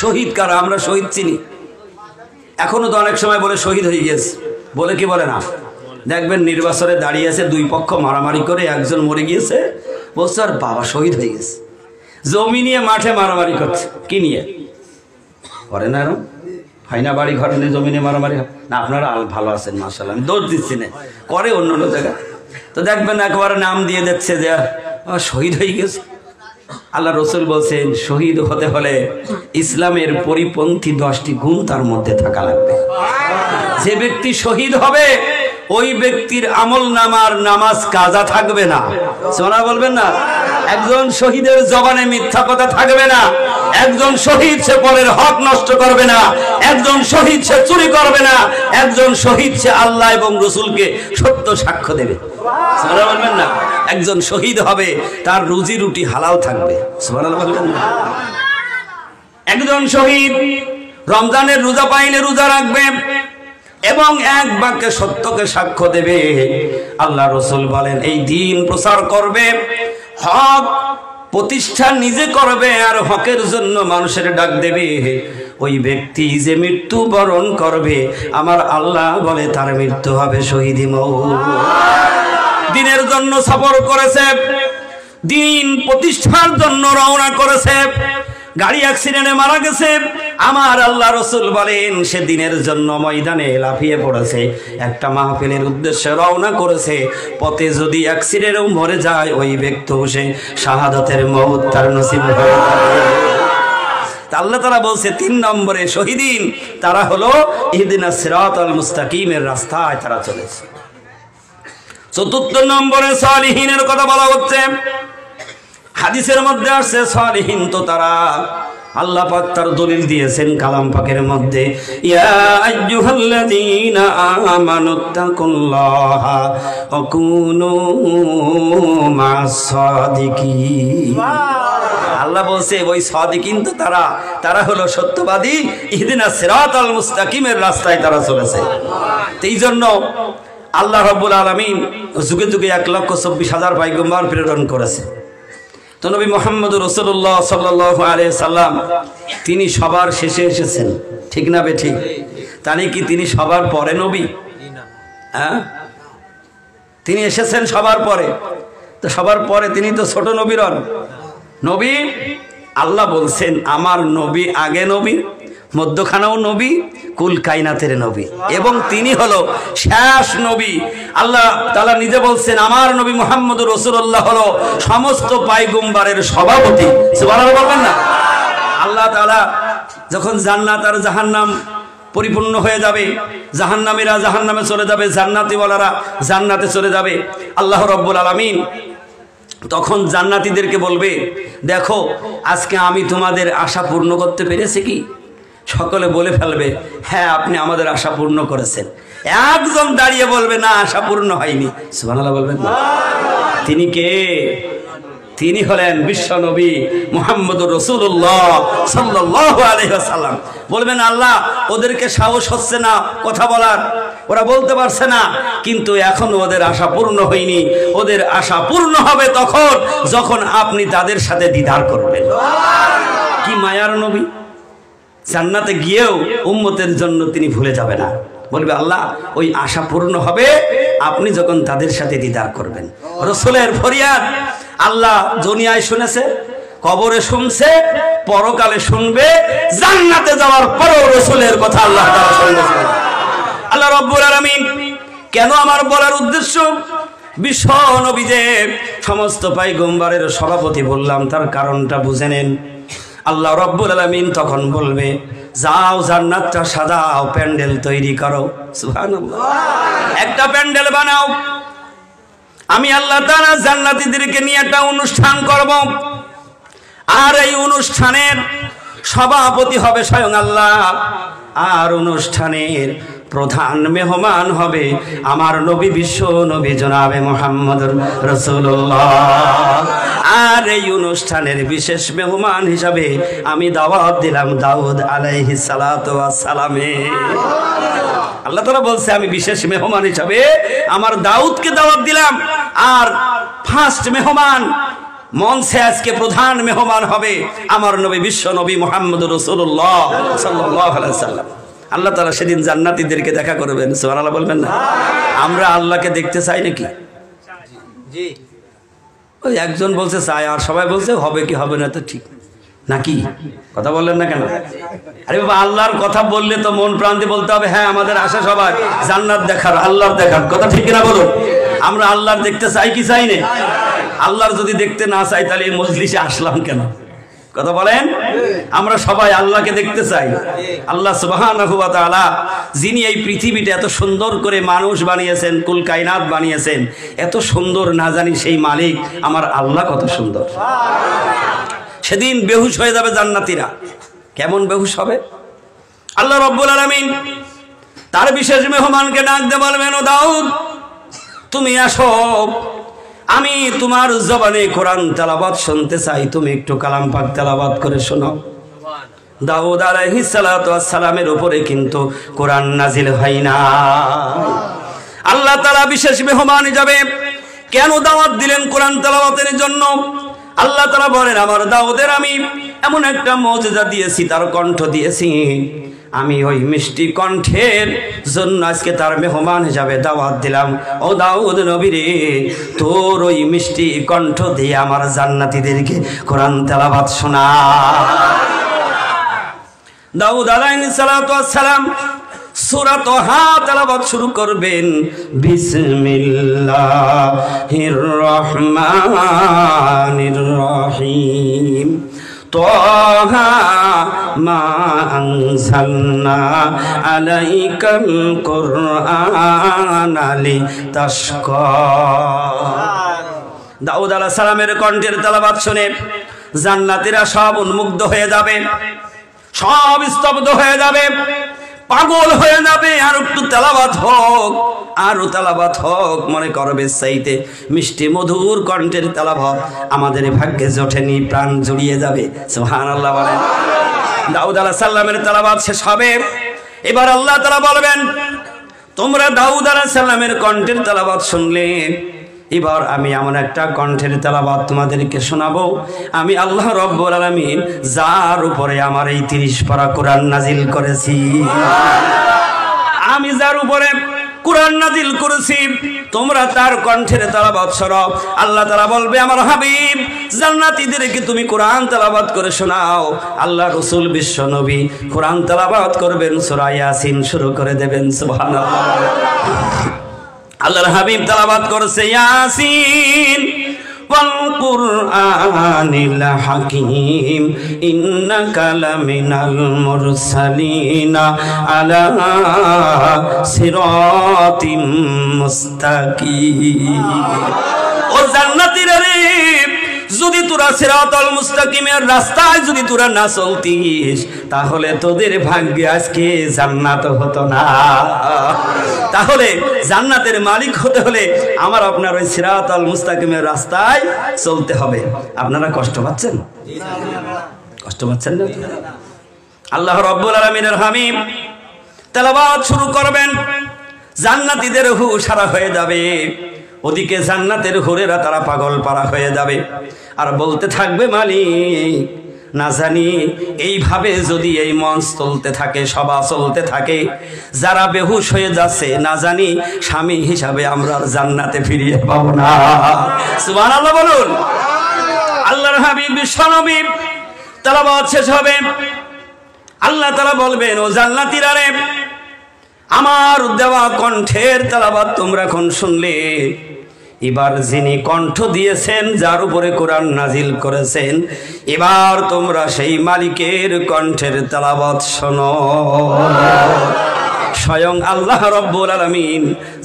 শহীদ কারা? আমরা শহীদ চিনি, এখনো তো অনেক সময় বলে শহীদ হয়ে গেছে, বলে কি বলে না? দেখবেন নির্বাচনে দাঁড়িয়ে আছে, দুই পক্ষ মারামারি করে একজন মরে গিয়েছে, বলছে আর বাবা শহীদ হয়ে গেছে। জমি নিয়ে মাঠে মারামারি করছে, কি নিয়ে করে না? এরকম হয় না? বাড়ি ঘর নিয়ে জমি নিয়ে মারামারি না? আপনারা ভালো আছেন মাশাআল্লাহ, আমি দোষ দিচ্ছি না, করে অন্য অন্য জায়গায়। তো দেখবেন একবারে নাম দিয়ে দিচ্ছে যে শহীদ হয়ে গেছে। আল্লাহ রসুল বলছেন শহীদ হতে হলে ইসলামের পরিপন্থী 10টি গুণ তার মধ্যে থাকা লাগবে। যে ব্যক্তি শহীদ হবে ওই ব্যক্তির আমল নামার নামাজ কাজা থাকবে না। সোনা বলবেন না? একজন শহীদের জবানে মিথ্যা কথা থাকবে না। একজন শহীদ সে পরের হক নষ্ট করবে না। একজন শহীদ সে চুরি করবে না। একজন শহীদ সে আল্লাহ এবং রসুলকে সত্য সাক্ষ্য দেবে। সোনা বলবেন না? একজন শহীদ হবে তার রুজি রুটি হালাল থাকবে। সোনা বলবেন না? একজন শহীদ রমজানের রোজা পাইলে রোজা রাখবে এবং এক বাক্যে সত্যকে সাক্ষ্য দেবে। আল্লাহ রসুল বলেন এই দিন প্রচার করবে, হক প্রতিষ্ঠা নিজে করবে আর হকের জন্য মানুষের ডাক দেবে। ওই ব্যক্তি যে মৃত্যু বরণ করবে আমার আল্লাহ বলে তার মৃত্যু হবে শহীদি মওত। দিনের জন্য সফর করেছে, দিন প্রতিষ্ঠার জন্য রওনা করেছে, গাড়ি অ্যাক্সিডেন্টে মারা গেছে, আমার আল্লাহ রসুল বলেন সে দিনের জন্য ময়দানে লাফিয়ে পড়েছে, একটা মাহফিলের উদ্দেশ্যে রওনা করেছে, পথে যদি অ্যাক্সিডেন্টেও মরে যায় ওই ব্যক্তি সে শাহাদাতের মওত তার নসিব হবে। আল্লাহ তাআলা বলছে 3 নম্বরে শহীদিন তারা হলো ইহদিনাস সিরাতাল মুস্তাকিমের রাস্তায় তারা চলেছে। 4 নম্বরে সালিহিনের কথা বলা হচ্ছে। হাদিসের মধ্যে আসছে সালিহিন তো তারা, আল্লাহ পাক তার দলিল দিয়েছেন কালাম পাকের মধ্যে, ইয়া আইয়ুহাল্লাযীনা আমানুত্তাকুল্লাহা ওয়া কুনু মা'আস সাদিকিন। আল্লাহ বলছে ওই সাদিকিন তো তারা, তারা হলো সত্যবাদী, ইহদিনাস সিরাতাল মুস্তাকিমের রাস্তায় তারা চলেছে। এই জন্য আল্লাহ রাব্বুল আলামিন যুগে যুগে 1,24,000 পয়গম্বর প্রেরণ করেছে। তো নবী মুহাম্মদ রাসূলুল্লাহ সাল্লাল্লাহু আলাইহি সাল্লাম তিনি সবার শেষে এসেছেন, ঠিক না বে ঠিক? তাহলে কি তিনি সবার পরে নবী? হ্যাঁ, তিনি এসেছেন সবার পরে। তো সবার পরে তিনি তো ছোট নবীর নবী। আল্লাহ বলছেন আমার নবী আগে নবী, মধ্যখানেও নবী, কুল কায়নাতের নবী এবং তিনি হলো শেষ নবী। আল্লাহ তাআলা নিজে বলছেন আমার নবী মুহাম্মদুর রাসূলুল্লাহ হলো সমস্ত পয়গম্বরের সভাপতি। সুবহানাল্লাহ বলবেন না? আল্লাহ তাআলা যখন জান্নাত আর জাহান্নাম পরিপূর্ণ হয়ে যাবে, জাহান্নামীরা জাহান্নামে চলে যাবে, জান্নাতীওয়ালারা জান্নাতে চলে যাবে, আল্লাহ রাব্বুল আলামিন তখন জান্নাতীদেরকে বলবে দেখো আজকে আমি তোমাদের আশা পূর্ণ করতে পেরেছি কি? সকলে বলে ফেলবে হ্যাঁ আপনি আমাদের আশা পূর্ণ করেছেন। একজন দাঁড়িয়ে বলবে না আশা পূর্ণ হয়নি। সুবহানাল্লাহ বলবেন না? তিনি কে? তিনি হলেন বিশ্ব নবী মুহাম্মদুর রাসূলুল্লাহ সাল্লাল্লাহু আলাইহি ওয়াসাল্লাম। বলবেন আল্লাহ ওদেরকে সাহস হচ্ছে না কথা বলার, ওরা বলতে পারছে না, কিন্তু এখনো ওদের আশা পূর্ণ হয়নি। ওদের আশা পূর্ণ হবে তখন যখন আপনি তাদের সাথে দিদার করবেন। কি মায়ার নবী! জান্নাতে গিয়েও উম্মতের জন্য তিনি ভুলে যাবে না। বলবে আল্লাহ ওই আশা পূর্ণ হবে আপনি যখন তাদের সাথে দিদার করবেন। রাসূলের ফরিয়াদ আল্লাহ দুনিয়ায় শুনেছে, কবরে শুনছে, পরকালে শুনবে, জান্নাতে যাওয়ার পরেও রাসূলের কথা আল্লাহ তাআলা শুনবে। আল্লাহ রাব্বুল আলামিন কেন আমার বলার উদ্দেশ্য, বিশ্ব নবী যে সমস্ত পয়গম্বরের সভাপতি বললাম তার কারণটা বুঝে নেন। আল্লাহ রাব্বুল আলামিন তখন বলবে যাও জান্নাতটা সাজাও, প্যান্ডেল তৈরি করো। সুবহানাল্লাহ। একটা প্যান্ডেল বানাও, আমি আল্লাহ তাআলা জান্নাতীদেরকে নিয়ে একটা অনুষ্ঠান করব, আর এই অনুষ্ঠানের সভাপতি হবে স্বয়ং আল্লাহ, আর অনুষ্ঠানের প্রধান মেহমান হবে আমার নবী বিশ্ব নবী জনাবে মুহাম্মদুর রাসূলুল্লাহ। আর এই অনুষ্ঠানের বিশেষ মেহমান হিসাবে আমি দাওয়াত দিলাম দাউদ আলাইহিস সালাতু ওয়াস সালামে। আল্লাহ তাআলা বলছে আমি বিশেষ মেহমান হিসাবে আমার দাউদকে দাওয়াত দিলাম, আর ফার্স্ট মেহমান মঞ্চে আজকে প্রধান মেহমান হবে আমার নবী বিশ্ব নবী মুহাম্মদুর রাসূলুল্লাহ সাল্লাল্লাহু আলাইহি ওয়াসাল্লাম। আল্লাহ তাআলা সেদিন জান্নাতীদেরকে দেখা করবেন, সুবহানাল্লাহ বলবেন না? আমরা আল্লাহকে দেখতে চাই নাকি? জি। ওই একজন বলছে চাই, আর সবাই বলছে হবে কি হবে না তো ঠিক নাকি? কথা বললেন না কেন? আরে বাবা, আল্লাহর কথা বললে তো মন প্রাণ দিয়ে বলতে হবে হ্যাঁ আমাদের আশা সবাই জান্নাত দেখার, আল্লাহর দেখার। কথা ঠিক কিনা বলুন? আমরা আল্লাহর দেখতে চাই কি চাই না? আল্লাহর যদি দেখতে না চাই তাহলে এই মজলিসে আসলাম কেন? কথা বলেন। আমরা সবাই আল্লাহকে দেখতে চাই। আল্লাহ সুবহানাহু ওয়া তাআলা যিনি এই পৃথিবীটা এত সুন্দর করে মানুষ বানিয়েছেন, কুল কায়নাত বানিয়েছেন, এত সুন্দর না জানি সেই মালিক আমার আল্লাহ কত সুন্দর। সেদিন বেহুশ হয়ে যাবে জান্নাতীরা। কেমন বেহুশ হবে? আল্লাহ রাব্বুল আলামিন তার বিশেষ মেহমানকে ডাক দিয়ে বলবেন, ও দাউদ তুমি আসো, আমি তোমার জবানে কোরআন তেলাওয়াত শুনতে চাই, তুমি একটু কালাম পাক তেলাওয়াত করে শোনাও। দাউদ আলাইহিস সালাতু ওয়াস সালামের উপরে কিন্তু কোরআন নাজিল হয় না। আল্লাহ তাআলা বিশেষ মেহমান যাবে। কেন দাওয়াত দিলেন কোরআন তেলাওয়াতের জন্য? আল্লাহ তাআলা বলেন, আমার দাউদের আমি এমন একটা মুজিজা দিয়েছি, তার কণ্ঠ দিয়েছি, আমি ওই মিষ্টি কণ্ঠের জন্য আজকে তার মেহমান হিসাবে দাওয়াত দিলাম। ও দাউদ নবী রে, তোর ওই মিষ্টি কণ্ঠ দিয়ে আমার জান্নাতীদেরকে কোরআন তেলাওয়াত শোনা। দাউদ আলাইহিস সালাতু ওয়াস সালাম সূরা তাহা তেলাওয়াত শুরু করবেন। বিসমিল্লাহির রহমানির রহিম। তাহা মা আনজালনা আলাইকাল কুরআনা লিতাশকা। দাউদ আলাইহিস সালামের কণ্ঠের তেলাওয়াত শুনে জান্নাতীরা সব উন্মুগ্ধ হয়ে যাবে, সব স্তব্ধ হয়ে যাবে, পাগল হয়ে যাবে। আর একটু তেলাওয়াত হোক, আরো তেলাওয়াত হোক, মনে করবে চাইতে মিষ্টি মধুর কণ্ঠের তেলাওয়াত আমাদের ভাগ্যে জোটেনি, প্রাণ জুড়িয়ে যাবে। সুবহানাল্লাহ বলেন। দাউদ আলাইহিস সালামের তেলাওয়াত শেষ হবে। এবার আল্লাহ তাআলা বলবেন, তোমরা দাউদ আলাইহিস সালামের কণ্ঠের তেলাওয়াত শুনলে, এবার আমি এমন একটা কণ্ঠের তেলাওয়াত তোমাদেরকে শোনাবো, আমি আল্লাহ রাব্বুল আলামিন যার উপরে আমার এই 30 পারা কোরআন নাজিল করেছি, আমি যার উপরে কোরআন নাজিল করেছি, তোমরা তার কণ্ঠের তেলাওয়াত শোনো। আল্লাহ তাআলা বলবে, আমার হাবিব জান্নাতীদেরকে তুমি কোরআন তেলাওয়াত করে শোনাও। আল্লাহ রাসূল বিশ্ব নবী কোরআন তেলাওয়াত করবেন, সূরা ইয়াসিন শুরু করে দেবেন। সুবহানাল্লাহ। আল্লাহর হাবিব তেলাওয়াত করছে, ইয়াসিন ওয়াল কুরআনিল হাকীম ইন্নাকা লামিনাল মুরসালিনা আলা সিরাতিম মুস্তাকিম। ও জান্নাতীরা রে, যদি তোরা সিরাতাল মুস্তাকিমের রাস্তায় যদি তোরা না চলতিস, তাহলে তোদের ভাগ্যে আজকে জান্নাত হতো না। তাহলে জান্নাতের মালিক হতে হলে আমার আপনার ওই সিরাতাল মুস্তাকিমের রাস্তায় চলতে হবে। আপনারা কষ্ট পাচ্ছেন? কষ্ট পাচ্ছেন না? আল্লাহ রাব্বুল আলামিনের হাবিব তেলাওয়াত শুরু করবেন, জান্নাতীদের হুঁশ হারা হয়ে যাবে। ওদিকে জান্নাতের হুরেরা তারা পাগল পারা হয়ে যাবে, আর বলতে থাকবে, মালিক না জানি এইভাবে যদি এই মঞ্চ চলতে থাকে, সভা চলতে থাকে, যারা বেহুশ হয়ে যাচ্ছে, না জানি স্বামী হিসাবে আমরা জান্নাতে ফিরিয়ে পাবো না। সুবহানাল্লাহ বলুন। আল্লাহর হাবিব বিশ্বনবী তেলাওয়াত শেষ হবে, আল্লাহ তাআলা বলবেন, ও জান্নাতীরা রে, আমার দেওয়া কণ্ঠের তেলাওয়াত তোমরা এখন শুনলে, এবার যিনি কণ্ঠ দিয়েছেন, যার উপরে কোরআন নাজিল করেছেন, এবার তোমরা সেই মালিকের কণ্ঠের তেলাওয়াত শোনো। স্বয়ং আল্লাহ রাব্বুল আলামিন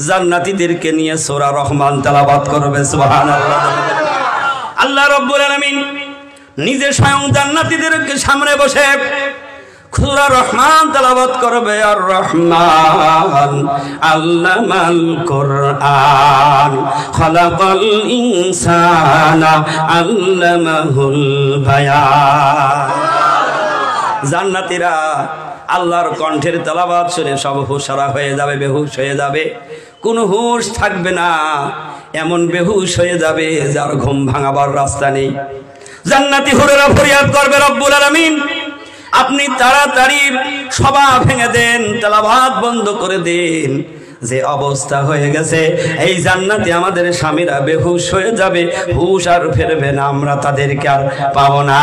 জান্নাতীদেরকে নিয়ে সূরা রহমান তেলাওয়াত করবে। সুবহানাল্লাহ। আল্লাহ রাব্বুল আলামিন নিজে স্বয়ং জান্নাতীদেরকে সামনে বসে সূরা রহমান তেলাওয়াত করবে। আর রহমান আল্লামাল কুরআন খালাকাল ইনসানা আল্লামাহুল বায়ান। জান্নাতীরা আল্লাহর কণ্ঠের তেলাওয়াত শুনে সব হুঁশহারা হয়ে যাবে, বেহুশ হয়ে যাবে, কোনো হুঁশ থাকবে না, এমন বেহুশ হয়ে যাবে যার ঘুম ভাঙাবার রাস্তা নেই। জান্নাতি হুরেরা ফরিয়াদ করবে, রব্বুল আলামিন আপনি তাড়াতাড়ি সভা ভেঙে দেন, তেলাওয়াত বন্ধ করে দেন, যে অবস্থা হয়ে গেছে এই জান্নাতে আমাদের স্বামীরা বেহুশ হয়ে যাবে, হুশ আর ফেরবে না, আমরা তাদেরকে আর পাবো না।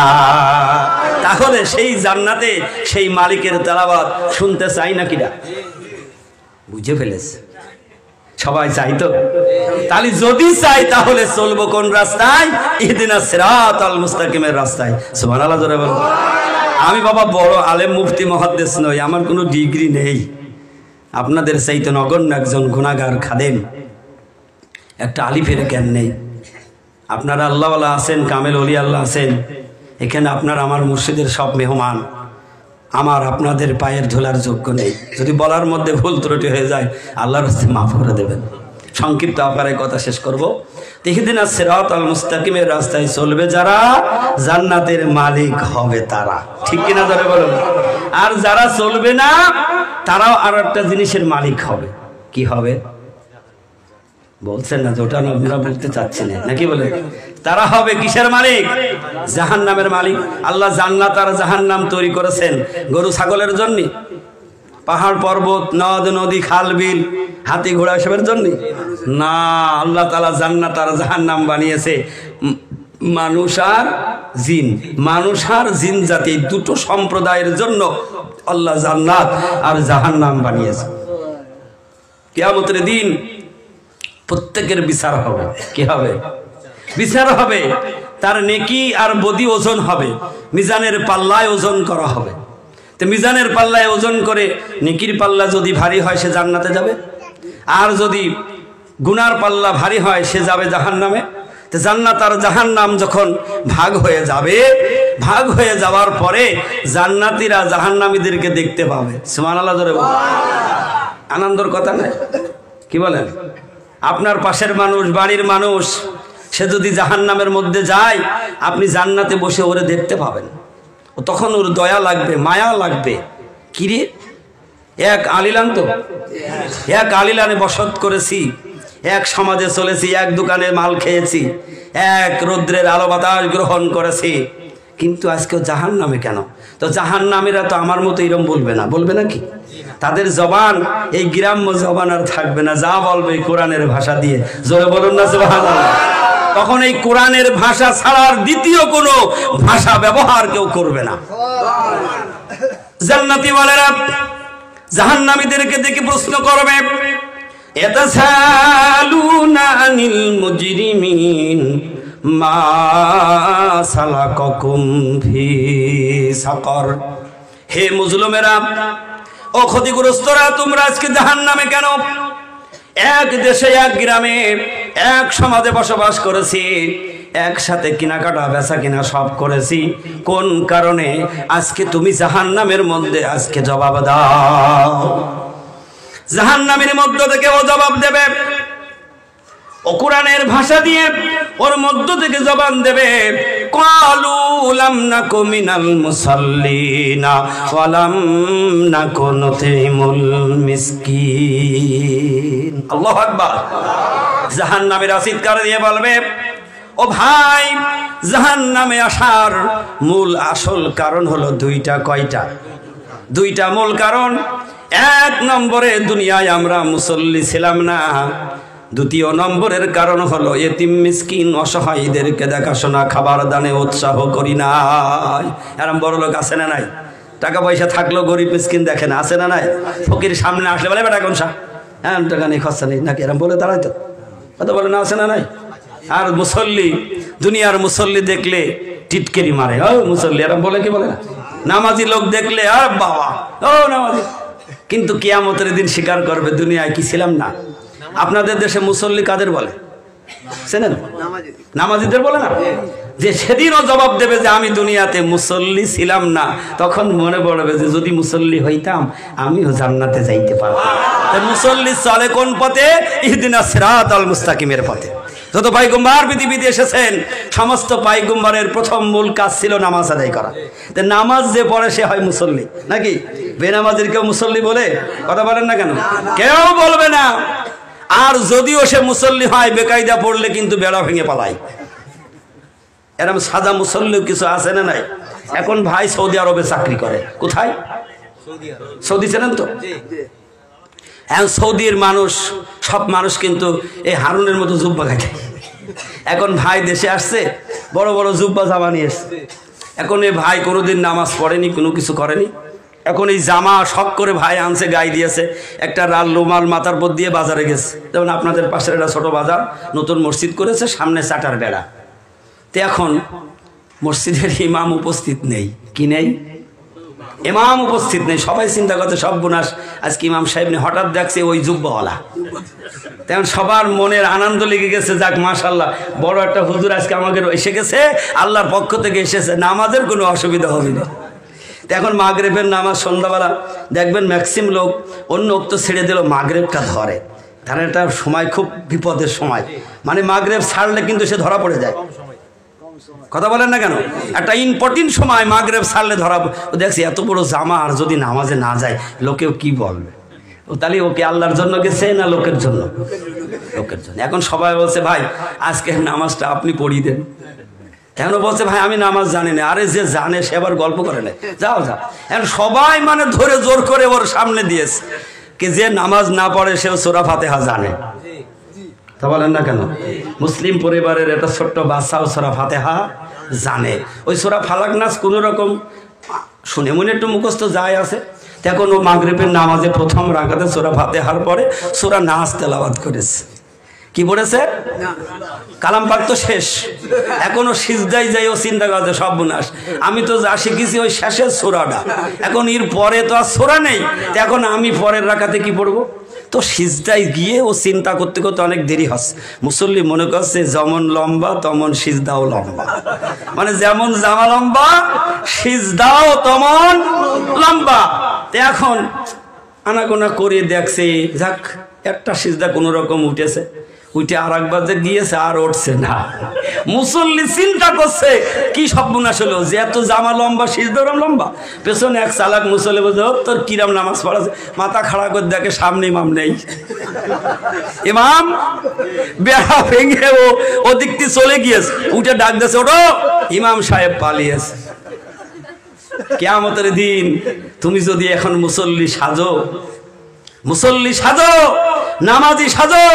তাহলে সেই জান্নাতে সেই মালিকের তেলাওয়াত শুনতে চাই না কিনা? বুঝে ফেলেছে সবাই, চাই তো? তাহলে যদি চাই তাহলে চলবো কোন রাস্তায়? ইহদিনাস সিরাতাল মুস্তাকিমের রাস্তায়। সুবহানাল্লাহ জোরে বলুন। আমি বাবা বড় আলেম মুফতি মুহাদ্দিস নই, আমার কোনো ডিগ্রি নেই, আপনাদের চাইতে নগণ্য একজন গুনাহগার খাদেম, একটা আলিফের জ্ঞান নেই। আপনারা আল্লাহওয়ালা আছেন, কামেল ওলি আল্লাহ আছেন, এখানে আপনার আমার মুর্শিদের সব মেহমান, আমার আপনাদের পায়ের ধুলার যোগ্য নেই। যদি বলার মধ্যে ভুল ত্রুটি হয়ে যায় আল্লাহর কাছে মাফ করে দেবেন। সংক্ষিপ্ত আকারে কথা শেষ করবো। ইহদিনাস সিরাতাল মুস্তাকিমের রাস্তায় চলবে যারা, জান্নাতের মালিক হবে তারা, ঠিক কিনা ধরে বলুন। আর যারা চলবে না তারাও আর একটা জিনিসের মালিক হবে। কি হবে বলছেন না? যেটা আপনারা বলতে চাচ্ছেন নাকি বলে? তারা হবে কিসের মালিক? জাহান্নামের মালিক। আল্লাহ জান্নাত আর জাহান্নাম তৈরি করেছেন গরু ছাগলের জন্য, পাহাড় পর্বত, নদ নদী, খাল বিল, হাতি ঘোড়া এসবের জন্য না। আল্লাহ তাআলা জান্নাত আর জাহান্নাম বানিয়েছে মানুষ আর জিন, মানুষ আর জিন জাতি, দুটো সম্প্রদায়ের জন্য আল্লাহ জান্নাত আর জাহান্নাম বানিয়েছে। কিয়ামতের দিন প্রত্যেকের বিচার হবে। কি হবে? বিচার হবে। তার নেকি আর বদি ওজন হবে, মিজানের পাল্লায় ওজন করা হবে। তো মিজানের পাল্লায় ওজন করে নেকির পাল্লা যদি ভারী হয় সে জান্নাতে যাবে, আর যদি গুনার পাল্লা ভারী হয় সে যাবে জাহান্নামে। তো জান্নাত আর জাহান্নাম যখন ভাগ হয়ে যাবে, ভাগ হয়ে যাওয়ার পরে জান্নাতীরা জাহান্নামীদেরকে দেখতে পাবে। সুবহানাল্লাহ জোরে বলুন। আনন্দের কথা না? কি বলেন? আপনার পাশের মানুষ, বাড়ির মানুষ, সে যদি জাহান্নামের মধ্যে যায়, আপনি জান্নাতে বসে ওরে দেখতে পাবেন। তখন ওর দয়া লাগবে, মায়া লাগবে। কিরে, এক আলিলান তো, এক আলিলানে বসত করেছি, এক সমাজে চলেছি, এক দোকানে মাল খেয়েছি, এক রৌদ্রের আলো বাতাস গ্রহণ করেছি, কিন্তু আজকে জাহান্নামে কেন? তো জাহান্নামীরা তো আমার মতো এরকম বলবে না, বলবে নাকি? তাদের জবান এই গ্রাম্য জবান আর থাকবে না, যা বলবে কোরআনের ভাষা দিয়ে। জোরে বলুন না সুবহানাল্লাহ। তখন এই কোরআনের ভাষা ছাড়ার দ্বিতীয় কোনো ভাষা ব্যবহার কেউ করবে না। জান্নাতি ওয়ালারা জাহান্নামীদেরকে দেখে প্রশ্ন করবে, ইয়াতাসালুনা আনিল মুজরিমিন মা সালাকাকুম ফি সাকার। হে মুজলিমেরা, ও ক্ষতিগ্রস্তরা, তোমরা আজকে জাহান্নামে কেন? এক দেশে, এক গ্রামে, এক সমাজে বসবাস করেছি, একসাথে কেনাকাটা বেচা কিনা সব করেছি, কোন কারণে আজকে তুমি জাহান্নামের মধ্যে? আজকে জবাব দাও। জাহান্নামের মধ্য থেকে ও জবাব দেবে, ও কোরআনের ভাষা দিয়ে ওর মধ্য থেকে জবান দেবে, ক্বালু লাম নাকু মিনাল মুসাল্লিনা ওয়া লাম নাকু নুতিমুল মিসকিন। আল্লাহু আকবার। জাহান্নামের চিৎকার দিয়ে বলবে, ও ভাই, জাহান্নামে আসার মূল আসল কারণ হলো দুইটা। কয়টা? দুইটা মূল কারণ। এক নম্বরে দুনিয়ায় আমরা মুসল্লি ছিলাম না। দ্বিতীয় নম্বরের কারণ হলো এতিম মিসকিন অসহায়দেরকে দেখাশোনা, খাবার দানে উৎসাহ করি নাই। এরম বড় লোক আছে না নাই? টাকা পয়সা থাকলেও গরিব মিসকিন দেখে না, আছে না নাই? ফকির সামনে আসলে বলে, বেটা কোন সা, হ্যাঁ টাকা নেই, খরচা নেই, নাকি এরম বলে দাঁড়ায় তো, কথা বলে না, আছে না নাই? আর মুসল্লি, দুনিয়ার মুসল্লি দেখলে টিটকেরি মারে, ও মুসল্লি, এরম বলে কি বলে না? নামাজি লোক দেখলে আর বাবা, ও নামাজি। কিন্তু কিয়ামতের দিন স্বীকার করবে, দুনিয়ায় কি ছিলাম না। আপনাদের দেশে মুসল্লি কাদের বলে? চেনেন? নামাজিদের বলে না? যে সেদিনও জবাব দেবে যে আমি দুনিয়াতে মুসল্লি ছিলাম না, তখন মনে পড়বে যে যদি মুসল্লি হইতাম আমিও জান্নাতে যাইতে পারতাম। মুসল্লি চলে কোন পথে? ইহদিনাস সিরাতাল মুস্তাকিমের পথে। যত পয়গম্বর পৃথিবীতে এসেছেন সমস্ত পয়গম্বরের প্রথম মূল কাজ ছিল নামাজ আদায় করা। তো নামাজ যে পড়ে সে হয় মুসল্লি, নাকি? বেনামাজির কেউ মুসল্লি বলে? কথা বলেন না কেন? কেউ বলবে না। আর যদিও সে মুসল্লি হয়, বেকায়দা পড়লে কিন্তু বেড়া ভেঙে পালায়। এরকম সাদা মুসল্লি কিছু আছে না নাই? এখন ভাই সৌদি আরবে চাকরি করে। কোথায়? সৌদি চেনেন তো? এখন সৌদির মানুষ, সব মানুষ কিন্তু এই হারুনের মতো জুব্বা খাটে। এখন ভাই দেশে আসছে, বড় বড় জুব্বা জামা নিয়ে এসছে। এখন এই ভাই কোনোদিন নামাজ পড়েনি, কোনো কিছু করেনি। এখন এই জামা শখ করে ভাই আনছে, গায়ে দিয়েছে, একটা লাল রুমাল মাথার পর দিয়ে বাজারে গেছে। যেমন আপনাদের পাশের একটা ছোট বাজার নতুন মসজিদ করেছে, সামনে চাটার বেড়া। তো এখন মসজিদের ইমাম উপস্থিত নেই। কি নেই? ইমাম উপস্থিত নেই। সবাই চিন্তা করছে সব বোনাস আজকে ইমাম সাহেব নেই। হঠাৎ দেখছে ওই জুব্বাওয়ালা। তেমন সবার মনের আনন্দ লেগে গেছে, যাক মাশাআল্লাহ বড় একটা হুজুর আজকে আমাকে এসে গেছে, আল্লাহর পক্ষ থেকে এসেছে, নামাজের কোনো অসুবিধা হবে না। এখন মাগরিবের নামাজ সন্ধ্যাবেলা দেখবেন ম্যাক্সিমাম লোক অন্য ওক্ত ছেড়ে দিল, মাগরিবটা ধরে। তার একটা সময় খুব বিপদের সময়, মানে মাগরিব ছাড়লে কিন্তু সে ধরা পড়ে যায়। কথা বলেন না কেন? একটা ইম্পর্টেন্ট সময় মাগরিব ছাড়লে ধরা। দেখছি এত বড় জামা আর যদি নামাজে না যায় লোকেও কি বলবে? ও তাহলে ওকে আল্লাহর জন্য গেছে না লোকের জন্য? লোকের জন্য। এখন সবাই বলছে ভাই আজকে নামাজটা আপনি পড়িয়ে দেন। এখন বলছে ভাই আমি নামাজ জানি না। আরে যে জানে সে আবার গল্প করে না, যাও যাও। এখন সবাই মানে ধরে জোর করে ওর সামনে দিয়েছে কি যে নামাজ না পড়ে সেও সূরা ফাতিহা জানে। তা বলেন না কেন? মুসলিম পরিবারের একটা ছোট্ট বাচ্চাও সূরা ফাতিহা জানে। ওই সূরা ফালাক নাস কোনো রকম শুনে মনে একটু মুখস্থ যায় আছে। এখন ও মাগরিবের নামাজে প্রথম রাকাতে সূরা ফাতিহার পরে সূরা নাস তেলাওয়াত করেছে। কি পড়েছে? কালাম পাক তো শেষ, এখনো সিজদায় যাই ও চিন্তা করছে সব বুনাস আমি তো যা শিখেছি ওই শেষের সূরাটা, এখন এর পরে তো আর সূরা নেই, এখন আমি পরের রাকাতে কি পড়বো? তো সিজদায় গিয়ে ও চিন্তা করতে করতে অনেক দেরি হচ্ছে। মুসল্লি মনে করছে যেমন লম্বা তেমন সিজদাও লম্বা, মানে যেমন জামা লম্বা সিজদাও তেমন লম্বা। এখন আনাগোনা করে দেখছে যাক একটা সিজদা কোনো রকম উঠেছে, উঠে আর একবার যে গিয়েছে আর উঠছে না। মুসল্লি চিন্তা করছে কি সর্বনাশ হলো যে এত জামা লম্বা সিজদাও লম্বা। পেছনে এক চালাক মুসল্লি বলছে তোর কিরাম নামাজ পড়াছে, মাথা খাড়া করে দেখে সামনে ইমাম নেই। ইমাম বেড়া ভেঙে ও দিক দিয়ে চলে গিয়েছে, উঠে ডাক দিয়েছে ওঠো, ইমাম সাহেব পালিয়েছে। কিয়ামতের দিন তুমি যদি এখন মুসল্লি সাজো, মুসল্লি সাজো, নামাজি সাজো,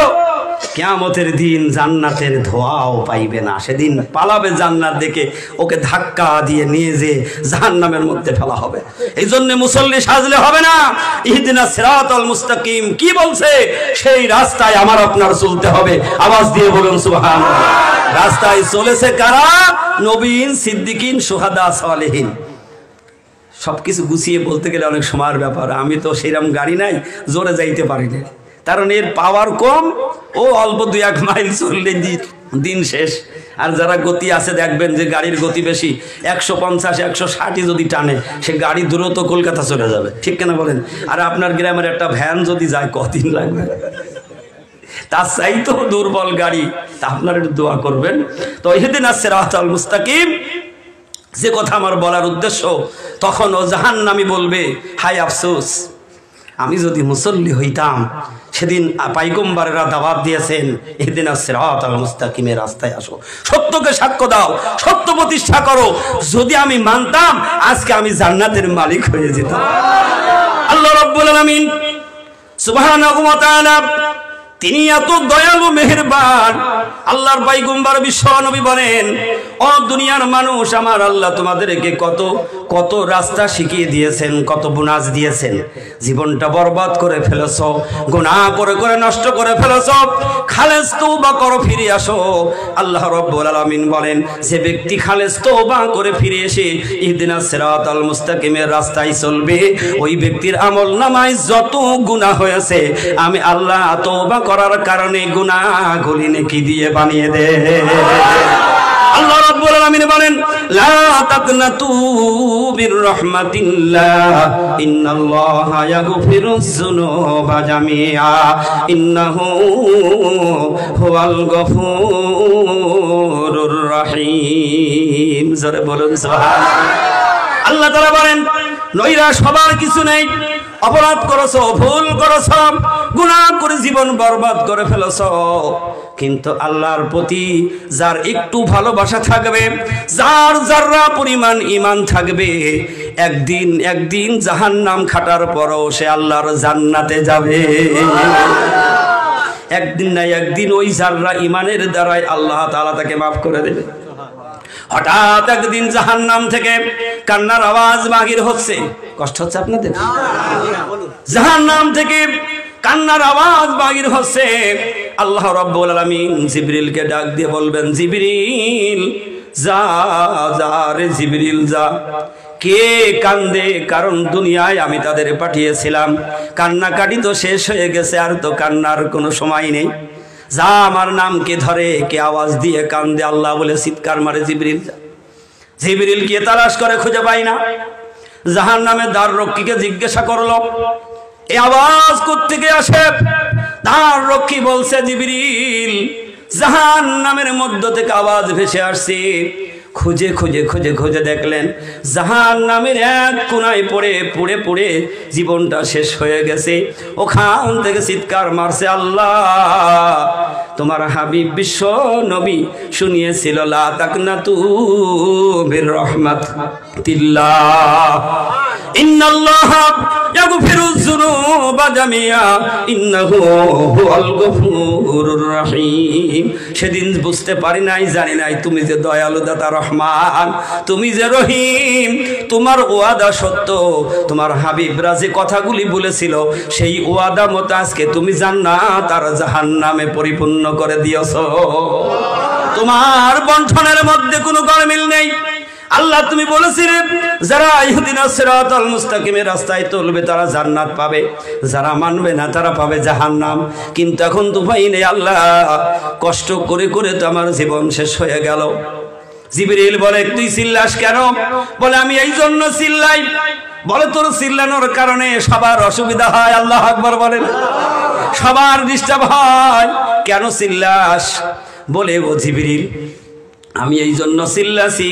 কিয়ামতের দিন জান্নাতের ধোঁয়াও পাইবে না। সেদিন পালাবে জান্নাত দেখে, ওকে ধাক্কা দিয়ে নিয়ে যে জাহান্নামের মধ্যে ফেলা হবে। এই জন্য মুসল্লি সাজলে হবে না। ইহদিনাস সিরাতাল মুস্তাকিম কি বলছে? সেই রাস্তায় আমার আপনার চলতে হবে। আওয়াজ দিয়ে বলুন সুবহানাল্লাহ। রাস্তায় চলেছে কারা? নবীন, সিদ্দিকিন, শুহাদা, সালেহিন। সবকিছু গুছিয়ে বলতে গেলে অনেক সময়ের ব্যাপার। আমি তো সেইরকম গাড়ি নাই, জোরে যাইতে পারি না, কারণ এর পাওয়ার কম। ও অল্প 2-1 মাইল চললে দিন শেষ। আর যারা গতি আছে দেখবেন যে গাড়ির গতি বেশি, 150-160 যদি টানে সে গাড়ি দ্রুত কলকাতা চলে যাবে, ঠিক কেনা বলেন? আর আপনার গ্রামের একটা ভ্যান যদি যায় কদিন লাগবে? তার চাইতো দুর্বল গাড়ি। তা আপনারা একটু দোয়া করবেন। তো ইহদিনাস সিরাতাল মুস্তাকিম যে কথা আমার বলার উদ্দেশ্য, তখন ও জাহান্নামী বলবে হায় আফসোস, আমি যদি মুসল্লি হইতাম। সেদিন পয়গম্বরেরা দাওয়াত দিয়েছেন ইহদিনাস সিরাতাল মুস্তাকিমের রাস্তায় আসো, সত্যকে সাক্ষ্য দাও, সত্য প্রতিষ্ঠা করো। যদি আমি মানতাম আজকে আমি জান্নাতের মালিক হয়ে যেতাম। আল্লাহ রাব্বুল আলামিন সুবহানাহু ওয়া তাআলা তিনি এত দয়ালু মেহেরবান। আল্লাহর পয়গম্বর বিশ্ব নবী বলেন, ও দুনিয়ার মানুষ, আমার আল্লাহ তোমাদেরকে কত কত রাস্তা শিখিয়ে দিয়েছেন, কত বুনাজ দিয়েছেন। জীবনটা বরবাদ করে ফেলেছো, গুনাহ করে করে নষ্ট করে ফেলেছো, খালেস তওবা করো, ফিরে আসো। আল্লাহ রাব্বুল আলামিন বলেন, যে ব্যক্তি খালেস তওবা করে ফিরে এসে ইহদিনাস সিরাতাল মুস্তাকিমের রাস্তায় চলবে, ওই ব্যক্তির আমলনামায় যত গুনাহ হয়েছে আমি আল্লাহ তওবা করার কারণে গুনাহগুলি নেকি দিয়ে বানিয়ে দে। আল্লাহ রাব্বুল আলামিন বলেন লা তাকনাতু মির রাহমাতিল্লাহ ইন্নাল্লাহা ইয়াগফিরুয যুনুবা জামিআ ইন্নাহু হুয়াল গফুরুর রহিম। জোরে বলুন সুবহানাল্লাহ। আল্লাহ তাআলা বলেন নৈরাশ হবার কিছু নেই। অপরাধ করেছো, ভুল করেছো, গুনাহ করে জীবন বরবাদ করে ফেলেছো, কিন্তু আল্লাহর প্রতি যার একটু ভালোবাসা থাকবে, যার যারা পরিমাণ ঈমান থাকবে, একদিন জাহান্নাম খাটার পরও সে আল্লাহর জান্নাতে যাবে। একদিন না একদিন ওই যারা ঈমানের দ্বারাই আল্লাহ তাআলা তাকে মাফ করে দেবে। হঠাৎ একদিন জাহান্নাম থেকে কান্নার আওয়াজ বাহির হচ্ছে। কষ্ট হচ্ছে আপনাদের? জাহান্নাম থেকে কান্নার আওয়াজ বাহির হচ্ছে। আল্লাহ রাব্বুল আলামিন জিবরিলকে ডাক দিয়ে বলবেন, জিবরিল যা যা রে জিবরিল যা। কে কান্দে? কারণ দুনিয়ায় আমি তাদের পাঠিয়েছিলাম, কান্নাকাটি তো শেষ হয়ে গেছে, আর তো কান্নার কোনো সময় নেই। যা আমার নাম কে ধরে, কে আওয়াজ দিয়ে কান্দে, আল্লাহ বলে চিৎকার মারে জিবরিল যা। জিবরিল কে তালাশ করে খুঁজে পাই না। জাহান্নামের দ্বার রক্ষীকে জিজ্ঞাসা করলো এই আওয়াজ কোত্থেকে আসে? দ্বার রক্ষী বলছে জিবরিল জাহান্নামের মধ্য থেকে আওয়াজ ভেসে আসছে। খুঁজে খুঁজে খুঁজে খুঁজে দেখলেন জাহান্নামের এক কোনায় পুড়ে পুড়ে জীবনটা শেষ হয়ে গেছে। ওখান থেকে চিৎকার মারছে, আল্লাহ তোমার হাবিব বিশ্ব নবী শুনিয়েছিল লা তাকনাতু মির রাহমাতিল্লাহ ইন্নাল্লাহা ইয়াগফিরুয যুনুবা জামিআ ইন্নাহু হুয়াল গফুরুর রহিম। সেদিন বুঝতে পারি নাই, জানি নাই তুমি যে দয়ালু দাতা রহমান, তুমি যে রহিম, তোমার ওয়াদা সত্য। তোমার হাবিবরা যে কথাগুলি বলেছিল সেই ওয়াদা মতো আজকে তুমি জান্নাত আর জাহান্নামে পরিপূর্ণ করে দিয়েছো। তোমার বন্টনের মধ্যে কোনো গরমিল নেই। আল্লাহ তুমি বলেছিলে যারা ইহদিনাস সিরাতাল মুস্তাকিমের রাস্তায় চলবে তারা জান্নাত পাবে, যারা মানবে না তারা পাবে জাহান্নাম। কিন্তু এখন তো ভাই নেই আল্লাহ, কষ্ট করে করে তো আমার জীবন শেষ হয়ে গেল। জিবরিল বলে তুই চিল্লাস কেন? বলে আমি এই জন্য চিল্লাই, বলে তোর চিল্লানোর কারণে সবার অসুবিধা হয়। আল্লাহু আকবার বলেন। সবার ডিস্টার্ব হয়, কেন চিল্লাস? বলে ও জিবরিল আমি এই জন্য চিল্লাছি,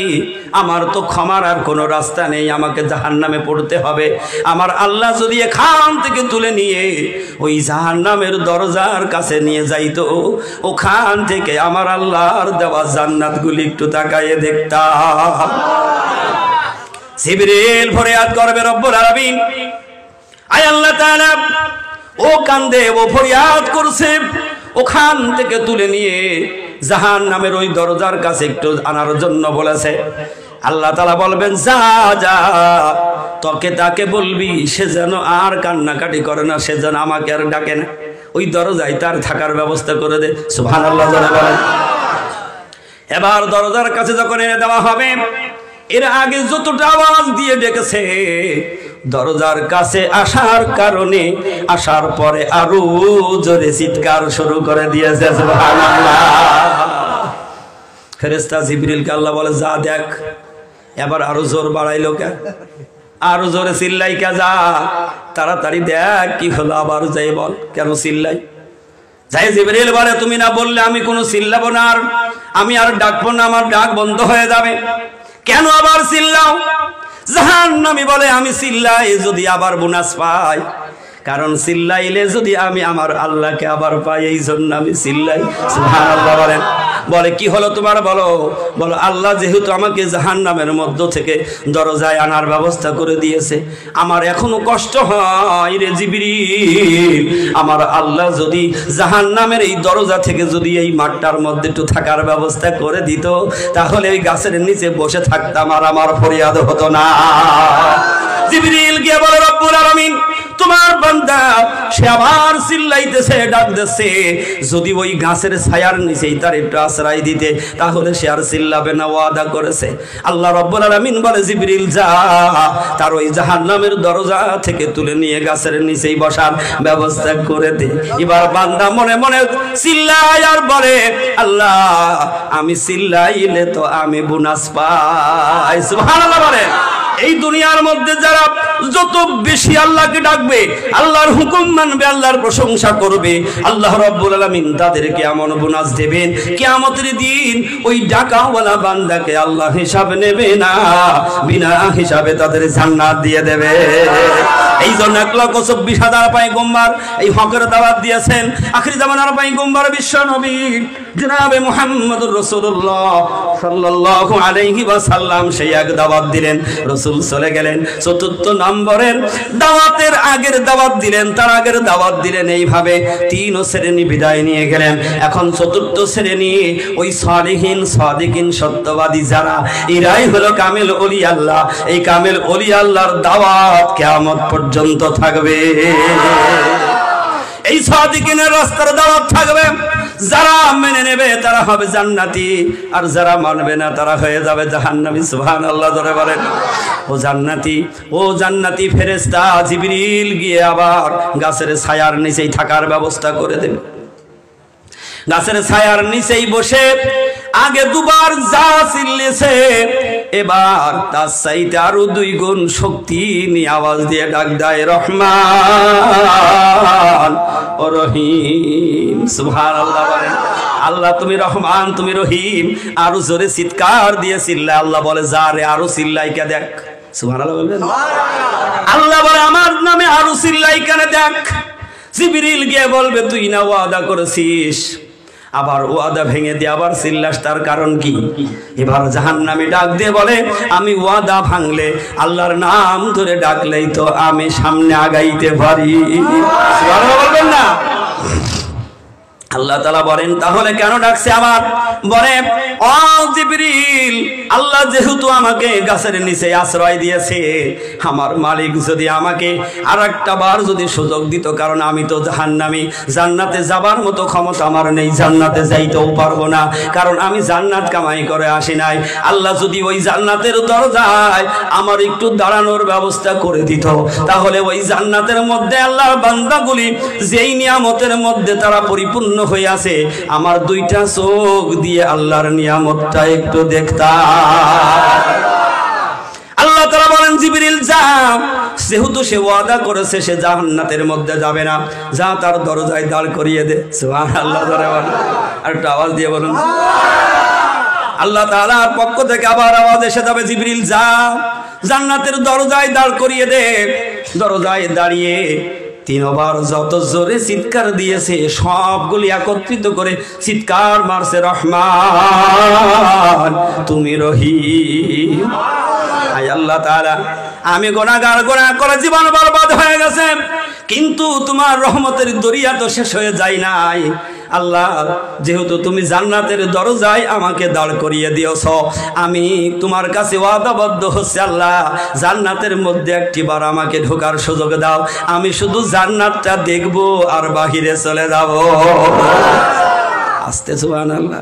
আমার তো ক্ষমার আর কোনো রাস্তা নেই, আমাকে জাহান্নামে পড়তে হবে। আমার আল্লাহ যদি এখান থেকে তুলে নিয়ে ওই জাহান্নামের দরজার কাছে নিয়ে যাইতো, ওখান থেকে আমার আল্লাহর দেওয়া জান্নাতগুলি একটু তাকায়ে দেখতাম। জিবরিল ফরিয়াদ করবে রব্বুল আলামিন, আয় আল্লাহ তাআলা ও কান্দে, ও ফরিয়াদ করছে, ওখান থেকে তুলে নিয়ে জাহান্নামের ওই দরজার কাছে একটু আনার জন্য বলেছে। আল্লাহ তাআলা বলবেন যা যা, তোকে তাকে বলবি সে যেন আর কান্নাকাটি করে না, সে যেন আমাকে আর ডাকে না, ওই দরজায় তার থাকার ব্যবস্থা করে দে। সুবহানাল্লাহ বলেন। এবার দরজার কাছে যখন এনে দেওয়া হবে, এর আগে যতটা আওয়াজ দিয়ে ডেকেছে, দরজার কাছে আসার কারণে আসার পরে আরো জোরে চিৎকার শুরু করে দিয়েছে। সুবহানাল্লাহ। ফেরেশতা জিবরিলকে আল্লাহ বলে যা দেখ। এবার আরো জোর বাড়াইলো কে, আরো জোরে চিল্লাই কে, যা তাড়াতাড়ি দেখ কি হলো, আবার যাই বল কেন চিল্লাই। যাই জিবরিল বলে তুমি না বললে আমি কোনো চিল্লাবো না, আর আমি আর ডাকবো না, আমার ডাক বন্ধ হয়ে যাবে, কেন আবার চিল্লাও? জাহান্নামী বলে আমি চিল্লাই যদি আবার বোনাস পাই, কারণ চিল্লাইলে যদি আমি আমার আল্লাহকে আবার পাই, এই জন্য আমি চিল্লাই। সুবহানাল্লাহ বলেন। বলে কি হলো তোমার, বলো। বলো আল্লাহ যেহেতু আমাকে জাহান্নামের মধ্য থেকে দরজায় আনার ব্যবস্থা করে দিয়েছে, আমার এখনো কষ্ট হয় রে জিবরিল। আমার আল্লাহ যদি জাহান্নামের এই দরজা থেকে যদি এই মাঠটার মধ্যে একটু থাকার ব্যবস্থা করে দিত, তাহলে ওই গাছের নিচে বসে থাকতাম আর আমার ফরিয়াদ হতো না। জিবরিল গিয়ে বলে রব্বুল আলামিন তোমার বান্দা সে আবার চিল্লাইতেছে, ডাকতেছে, যদি ওই গাছের ছায়ার নিচেই তার একটু আশ্রয় দিতে তাহলে সে আর চিল্লাবে না, ওয়াদা করেছে। আল্লাহ রাব্বুল আলামিন বলে, জিবরিল যা, তার ওই জাহান্নামের দরজা থেকে তুলে নিয়ে গাছের নিচেই বসার ব্যবস্থা করে দে। এবার বান্দা মনে মনে চিল্লায় আর বলে, আল্লাহ আমি চিল্লাইলে তো আমি বোনাস পাই। সুবহানাল্লাহ বলে। এই দুনিয়ার মধ্যে যারা যত বেশি আল্লাহকে ডাকবে, আল্লাহর হুকুম মানবে, আল্লাহর প্রশংসা করবে, আল্লাহ রাব্বুল আলামিন তাদেরকে এমন বোনাস দেবেন, কিয়ামতের দিন ওই ডাকাওয়ালা বান্দাকে আল্লাহ হিসাব নেবে না, বিনা হিসাবে তাদের জান্নাত দিয়ে দেবে। এই জন্য 1,24,000 পয়গম্বর এই হকের দাওয়াত দিয়েছেন। আখির জামানার পয়গম্বর বিশ্ব নবী জনাবে মুহাম্মদুর রাসূলুল্লাহ সাল্লাল্লাহু আলাইহি ওয়াসাল্লাম সেই এক দাওয়াত দিলেন। রাসূল চলে গেলেন, চতুর্থ নম্বরের দাওয়াতের আগের দাওয়াত দিলেন, তার আগের দাওয়াত দিলেন এইভাবে 3 শ্রেণী বিদায় নিয়ে গেলেন। এখন চতুর্থ শ্রেণী ওই সালিহিন সাদিকিন সত্যবাদী যারা, এরাই হলো কামেল ওলি আল্লাহ। এই কামেল ওলি আল্লাহর দাওয়াত কিয়ামত পর্যন্ত থাকবে। এই সাদিকিনের রাস্তার দাওয়াত থাকবে। যারা মেনে নেবে তারা হবে জান্নাতি, আর যারা মানবে না তারা হয়ে যাবে জাহান্নামী। সুবহানাল্লাহ ধরে বলেন। ও জান্নাতি ফেরেশতা জিবরিল গিয়ে আবার গাছের ছায়ার নিচেই থাকার ব্যবস্থা করে দেবে। গাছের ছায়ার নিচেই বসে আগে দুবার যা চিল্লেছে, এবার তার চাইতে আরো 2 গুণ শক্তি নিয়ে আওয়াজ দিয়ে ডাক দেয়, রহমান ও রহিম। সুবহানাল্লাহ বলেন। আল্লাহ তুমি রহমান, তুমি রহিম। আরো জোরে চিৎকার দিয়ে চিল্লায়। আল্লাহ বলে, যা রে আরো চিল্লাইকা দেখ। সুবহানাল্লাহ বলবেন। আল্লাহ বলে, আমার নামে আরো চিল্লাইকা দেখ। জিবরিল গিয়ে বলবে, তুই না ওয়াদা করেছিস, আবার ওয়াদা ভেঙে দিয়ে আবার চিল্লাস, তার কারণ কি? এবার জাহান্নামী ডাক দিয়ে বলে, আমি ওয়াদা ভাঙলে আল্লাহর নাম ধরে ডাকলেই তো আমি সামনে আগাইতে পারি। সুবহানাল্লাহ বলবেন না? আল্লাহ তাআলা বলেন, তাহলে কেন ডাকছে? আবার বলে, ও জিবরিল, আল্লাহ যেহেতু আমাকে গাছের নিচে আশ্রয় দিয়েছে, আমার মালিক যদি আমাকে আরেকটা বার যদি সুযোগ দিত, কারণ আমি তো জাহান্নামী, জান্নাতে যাবার মতো ক্ষমতা আমার নেই, জান্নাতে যাইতেও পারবো না, কারণ আমি জান্নাত কামাই করে আসি নাই। আল্লাহ যদি ওই জান্নাতের দরজায় আমার একটু দাঁড়ানোর ব্যবস্থা করে দিত, তাহলে ওই জান্নাতের মধ্যে আল্লাহর বান্দাগুলি যেই নিয়ামতের মধ্যে তারা পরিপূর্ণ হয়ে আছে, আমার 2টা চোখ দিয়ে আল্লাহর নিয়ামতটা একটু দেখতাম। আল্লাহ তাআলা বলেন, জিবরিল যা, যেহেতু সে ওয়াদা করেছে সে জান্নাতের মধ্যে যাবে না, যা তার দরজায় দাঁড় করিয়ে দে। সুবহানাল্লাহ ধরে বলেন। আর একটু আওয়াজ দিয়ে বলুন। আল্লাহ তাআলার পক্ষ থেকে আবার আওয়াজ এসে যাবে, জিবরিল যা, জান্নাতের দরজায় দাঁড় করিয়ে দে। দরজায় দাঁড়িয়ে 3 বার যত জোরে চিৎকার দিয়েছে সবগুলি একত্রিত করে চিৎকার মারছে, রহমান তুমি রহিম। আয় আল্লাহ তাআলা, আমি গুনাহগার, গুনাহ করে জীবন বরবাদ হয়ে গেছে, কিন্তু তোমার রহমতের দরিয়া তো শেষ হয়ে যায় নাই। আল্লাহ যেহেতু তুমি জান্নাতের দরজায় আমাকে দাঁড় করিয়ে দিয়েছো, আমি তোমার কাছে ওয়াদাবদ্ধ হচ্ছে, আল্লাহ জান্নাতের মধ্যে একটিবার আমাকে ঢোকার সুযোগ দাও, আমি শুধু জান্নাতটা দেখব আর বাহিরে চলে যাব। আস্তে সুবহানাল্লাহ।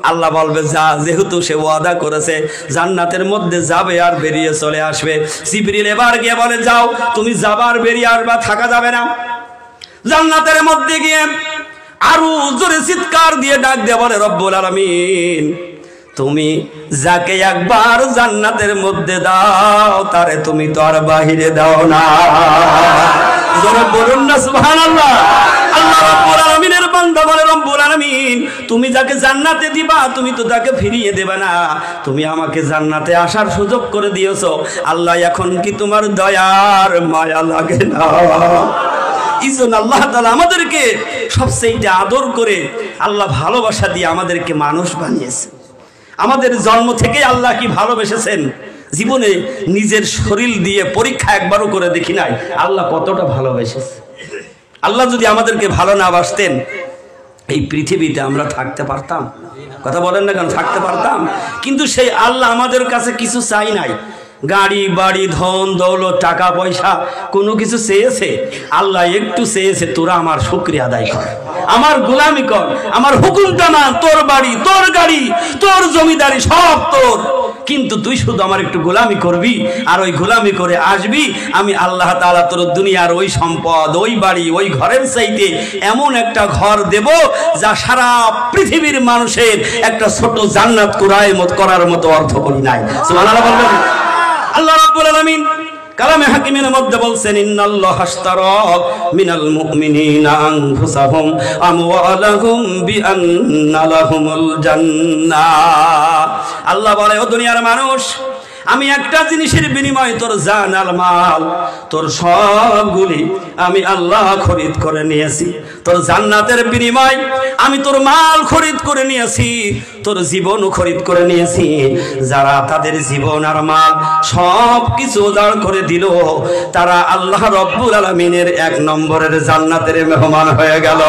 আল্লাহ বলবে, যা, যেহেতু সে ওয়াদা করেছে জান্নাতের মধ্যে যাবে আর বেরিয়ে চলে আসবে। জিবরিল এবার গিয়ে বলে, যাও, তুমি যাবার বেরিয়ে আসবা, থাকা যাবে না। জান্নাতের মধ্যে গিয়ে আরো জোরে চিৎকার দিয়ে ডাক দিয়ে বলে, রব্বুল আলামিন, তুমি যাকে একবার জান্নাতের মধ্যে দাও তারে তুমি তো আর বাহিরে দাও না। জোরে বলুন না সুবহানাল্লাহ। আল্লাহ রাব্বুল আলামিনের বান্দা বলে, রব্বুল আলামিন, তুমি যাকে জান্নাতে দিবা তুমি তো তাকে ফিরিয়ে দেবে না, তুমি আমাকে জান্নাতে আসার সুযোগ করে দিয়েছো। আল্লাহ এখন কি তোমার দয়ার মায়া লাগে না? ইজন্য আল্লাহ তাআলা আমাদেরকে সবচেয়ে আদর করে আল্লাহ ভালোবাসা দিয়ে আমাদেরকে মানুষ বানিয়েছে। আমাদের জন্ম থেকে আল্লাহ কি ভালোবেসেছেন, জীবনে নিজের শরীর দিয়ে পরীক্ষা একবারও করে দেখি নাই আল্লাহ কতটা ভালোবেসেছে। আল্লাহ যদি আমাদেরকে ভালো না বাসতেন এই পৃথিবীতে আমরা থাকতে পারতাম? কথা বলেন না কেন? থাকতে পারতাম। কিন্তু সেই আল্লাহ আমাদের কাছে কিছু চাই নাই, গাড়ি বাড়ি ধন দৌলত টাকা পয়সা কোনো কিছু চেয়েছে? আল্লাহ একটু চেয়েছে তোরা আমার শুকরিয়া আদায় কর, আমার গোলামি কর, আমার হুকুমটা না, তোর বাড়ি তোর গাড়ি তোর জমিদারি সব তোর, কিন্তু তুই শুধু আমার একটু গোলামি করবি, আর ওই গোলামি করে আসবি, আমি আল্লাহ তাআলা তোর দুনিয়ার ওই সম্পদ ওই বাড়ি ওই ঘরের চাইতে এমন একটা ঘর দেব যা সারা পৃথিবীর মানুষের একটা ছোট জান্নাত করার মতো অর্থ করি নাই। সুবহানাল্লাহ বলবেন। আল্লাহ রাব্বুল আলামিন কালামে হাকিমের মধ্যে বলছেন ইন্নাল্লাহ আশতারা মিনাল মুমিনিনা আনফুসাহুম আমওয়ালাহুম বিআন্না লাহুমুল জান্নাহ। আল্লাহ বলে, ও দুনিয়ার মানুষ, আমি একটা জিনিসের বিনিময়ে তোর জান আর মাল, তোর সবগুলি আমি আল্লাহ খরিদ করে নিয়েছি। তোর জান্নাতের বিনিময় আমি তোর মাল খরিদ করে নিয়েছি, তোর জীবনও খরিদ করে নিয়েছি। যারা তাদের জীবন আর মাল সব কিছু উজাড় করে দিল, তারা আল্লাহ রব্বুল আলামিনের 1 নম্বরের জান্নাতের মেহমান হয়ে গেল।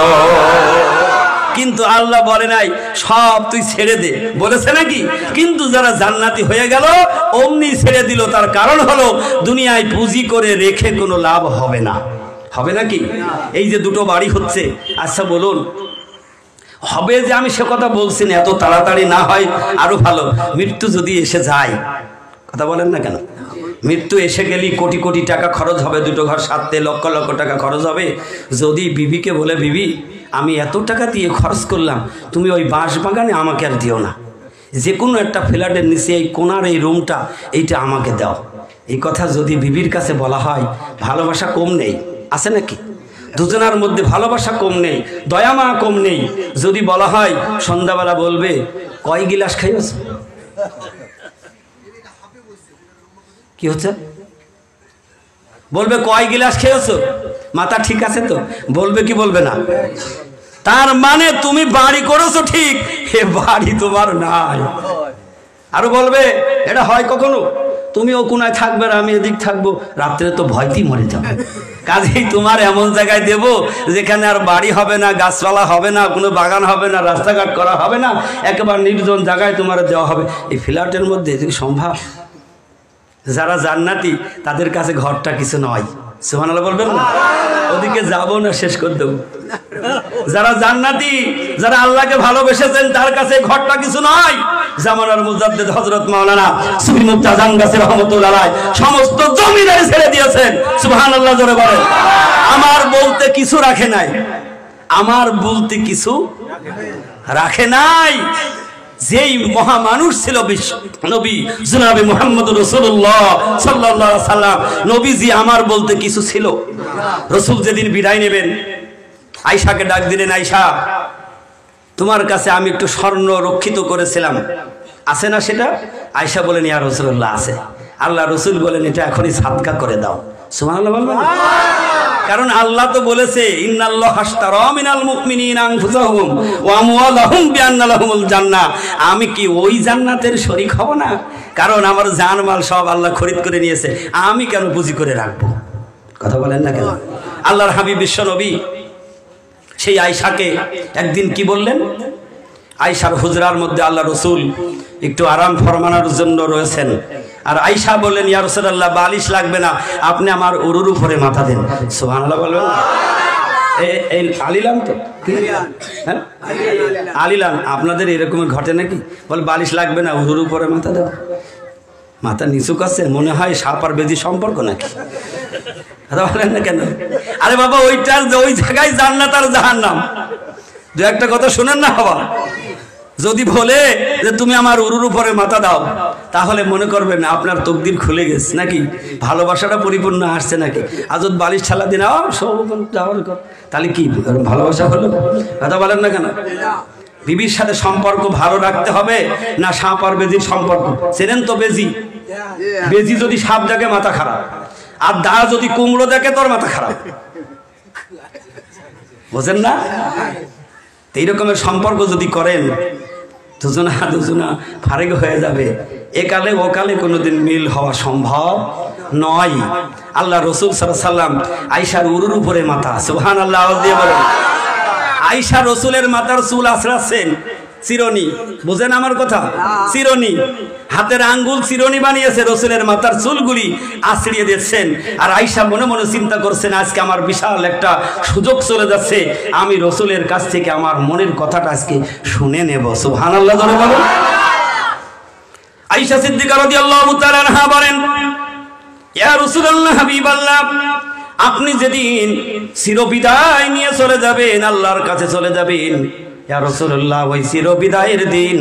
কিন্তু আল্লাহ বলে নাই সব তুই ছেড়ে দে, বলেছে নাকি? কিন্তু যারা জান্নাতি হয়ে গেল অমনি ছেড়ে দিল। তার কারণ হলো দুনিয়ায় পুঁজি করে রেখে কোনো লাভ হবে না। হবে নাকি? এই যে দুটো বাড়ি হচ্ছে, আচ্ছা বলুন হবে যে আমি সে কথা বলছি না, এত তাড়াতাড়ি না হয় আরো ভালো। মৃত্যু যদি এসে যায়, কথা বলেন না কেন? মৃত্যু এসে গেলেই কোটি কোটি টাকা খরচ হবে, দুটো ঘর সারতে লক্ষ লক্ষ টাকা খরচ হবে। যদি বিবিকে বলে, বিবি আমি এত টাকা দিয়ে খরচ করলাম, তুমি ওই বাঁশ বাগানে আমাকে আর দিও না, যে কোনো একটা ফ্ল্যাটের নিচে এই কোনার এই রুমটা এইটা আমাকে দাও, এই কথা যদি বিবির কাছে বলা হয়, ভালোবাসা কম নেই, আছে নাকি? দুজনার মধ্যে ভালোবাসা কম নেই, দয়ামা কম নেই। যদি বলা হয় সন্ধ্যাবেলা বলবে কয় গিলাস খাইছ, কি হচ্ছে? বলবে কয় গিলাস খেয়েছো, মাথা ঠিক আছে তো? বলবে কি বলবে না? তার মানে তুমি বাড়ি করেছো ঠিক, এ বাড়ি তোমার নাই। আরো বলবে এটা হয় কখনো, তুমি ও কোনায় থাকবে আর আমি এদিক থাকবো, রাত্রে তো ভয়তেই মরে যাবে। কাজেই তোমার এমন জায়গায় দেব যেখানে আর বাড়ি হবে না, গাছপালা হবে না, কোনো বাগান হবে না, রাস্তাঘাট করা হবে না, একেবারে নির্জন জায়গায় তোমার দেওয়া হবে। এই ফ্ল্যাটের মধ্যে সম্ভব? যারা জান্নাতি তাদের কাছে ঘরটা কিছু নয়। সুবহানাল্লাহ বলবেন না? ওদিকে যাবো না, শেষ করে দেবো। যারা জান্নাতি, যারা আল্লাহকে ভালোবেসেছেন, তার কাছে ঘরটা কিছু নয়। জামানার মুজাদ্দিদ হযরত মাওলানা সুফি মুফতি আজম গাছী রাহমাতুল্লাহ আলাইহি সমস্ত জমিদারি ছেড়ে দিয়েছেন। সুবহানাল্লাহ জোরে বলেন। আমার বলতে কিছু রাখে নাই, আমার বলতে কিছু রাখে নাই। যেই মহামানুষ ছিল বিশ্ব নবী জনাবে মুহাম্মদ রাসূলুল্লাহ সাল্লাল্লাহু আলাইহি সাল্লাম, নবীজি আমার বলতে কিছু ছিল। রাসূল যেদিন বিদায় নেবেন, আয়েশাকে ডাক দিলেন, আয়েশা তোমার কাছে আমি একটু স্বর্ণ রক্ষিত করেছিলাম, আছে না সেটা? আয়েশা বলেন, ইয়া রাসূলুল্লাহ আছে। আল্লাহ রাসূল বলেন, এটা এখনই সাদকা করে দাও। সুবহানাল্লাহ বলবেন? কারণ আল্লাহ তো বলেছে ইন্নাল্লাহা আশতারা মিনাল মুমিনিনা আনফুসাহুম ওয়া আমওয়ালাহুম বিআন্না লাহুমুল জান্নাহ। আমি কি ওই জান্নাতের শরীক হব না? কারণ আমার জানমাল সব আল্লাহ খরিদ করে নিয়েছে, আমি কেন পুঁজি করে রাখবো? কথা বলেন না কেন? আল্লাহর হাবিব বিশ্ব নবী সেই আয়েশাকে একদিন কি বললেন? আয়েশার হুজরার মধ্যে আল্লাহ রাসূল একটু আরাম ফরমানোর জন্য রয়েছেন, আর আয়েশা বললেন, ইয়া রাসূলুল্লাহ বালিশ লাগবে না, আপনি আমার উরুর উপরে মাথা দেন। সুবহানাল্লাহ বলবেন? এই আলিলাম তো, হ্যাঁ আলিলাম। আপনাদের এরকম ঘটে নাকি? বলে বালিশ লাগবে না, উরুর উপরে মাথা দেব। মাথা নিচু করছে, মনে হয় সাপ আর বেজি সম্পর্ক নাকি? কথা বলেন না কেন? আরে বাবা, ওইটার ওই জায়গায় জান্নাত আর জাহান্নাম, দু একটা কথা শুনেন না বাবা। যদি বলে যে তুমি আমার উরুর উপরে মাথা দাও, তাহলে মনে করবেন আপনার তকদির খুলে গেছে নাকি, ভালোবাসাটা পরিপূর্ণ আসছে নাকি। আজত বালিশ ঠালা দিন যাওয়ার, তাহলে কি ভালোবাসা হলো? কথা বলেন না কেন? বিবির সাথে সম্পর্ক ভালো রাখতে হবে না সাপ আর বেজির সম্পর্ক? চেনেন তো বেজি? বেজি যদি সাপ দেখে মাথা খারাপ, আর দা যদি কুমড়ো দেখে তোর মাথা খারাপ, বোঝেন না? এই রকমের সম্পর্ক যদি করেন, দুজনা ফারেক হয়ে যাবে। একালে ওকালে কোনোদিন মিল হওয়া সম্ভব নয়। আল্লাহ রাসূল সাল্লাল্লাহু আলাইহি সাল্লাম আয়েশার উরুর উপরে মাথা, সুবহানাল্লাহ আওয়াজ দিয়ে বলেন। আয়েশা রাসূলের মাথার চুল আছড়াচ্ছেন, চিরনি, বুঝেন আমার কথা? চিরনি হাতের আঙ্গুল চিরুনি বানিয়েছে, রসুলের মাথার চুলগুলি আছড়িয়ে দিচ্ছেন। আর আয়েশা মনে মনে চিন্তা করছেন, আজকে আমার বিশাল একটা সুযোগ চলে যাচ্ছে, আমি রসুলের কাছ থেকে আমার মনের কথাটা আজকে শুনে নেব। সুবহানাল্লাহ জোরে বলুন। আয়েশা সিদ্দিকা রাদিয়াল্লাহু তাআলা আনহা বলেন, ইয়া রাসূলুল্লাহ, হাবিবাল্লাহ, আপনি যেদিন চিরবিদায় নিয়ে চলে যাবেন, আল্লাহর কাছে চলে যাবেন, ইয়া রাসূলুল্লাহ, ওই চিরবিদায়ের দিন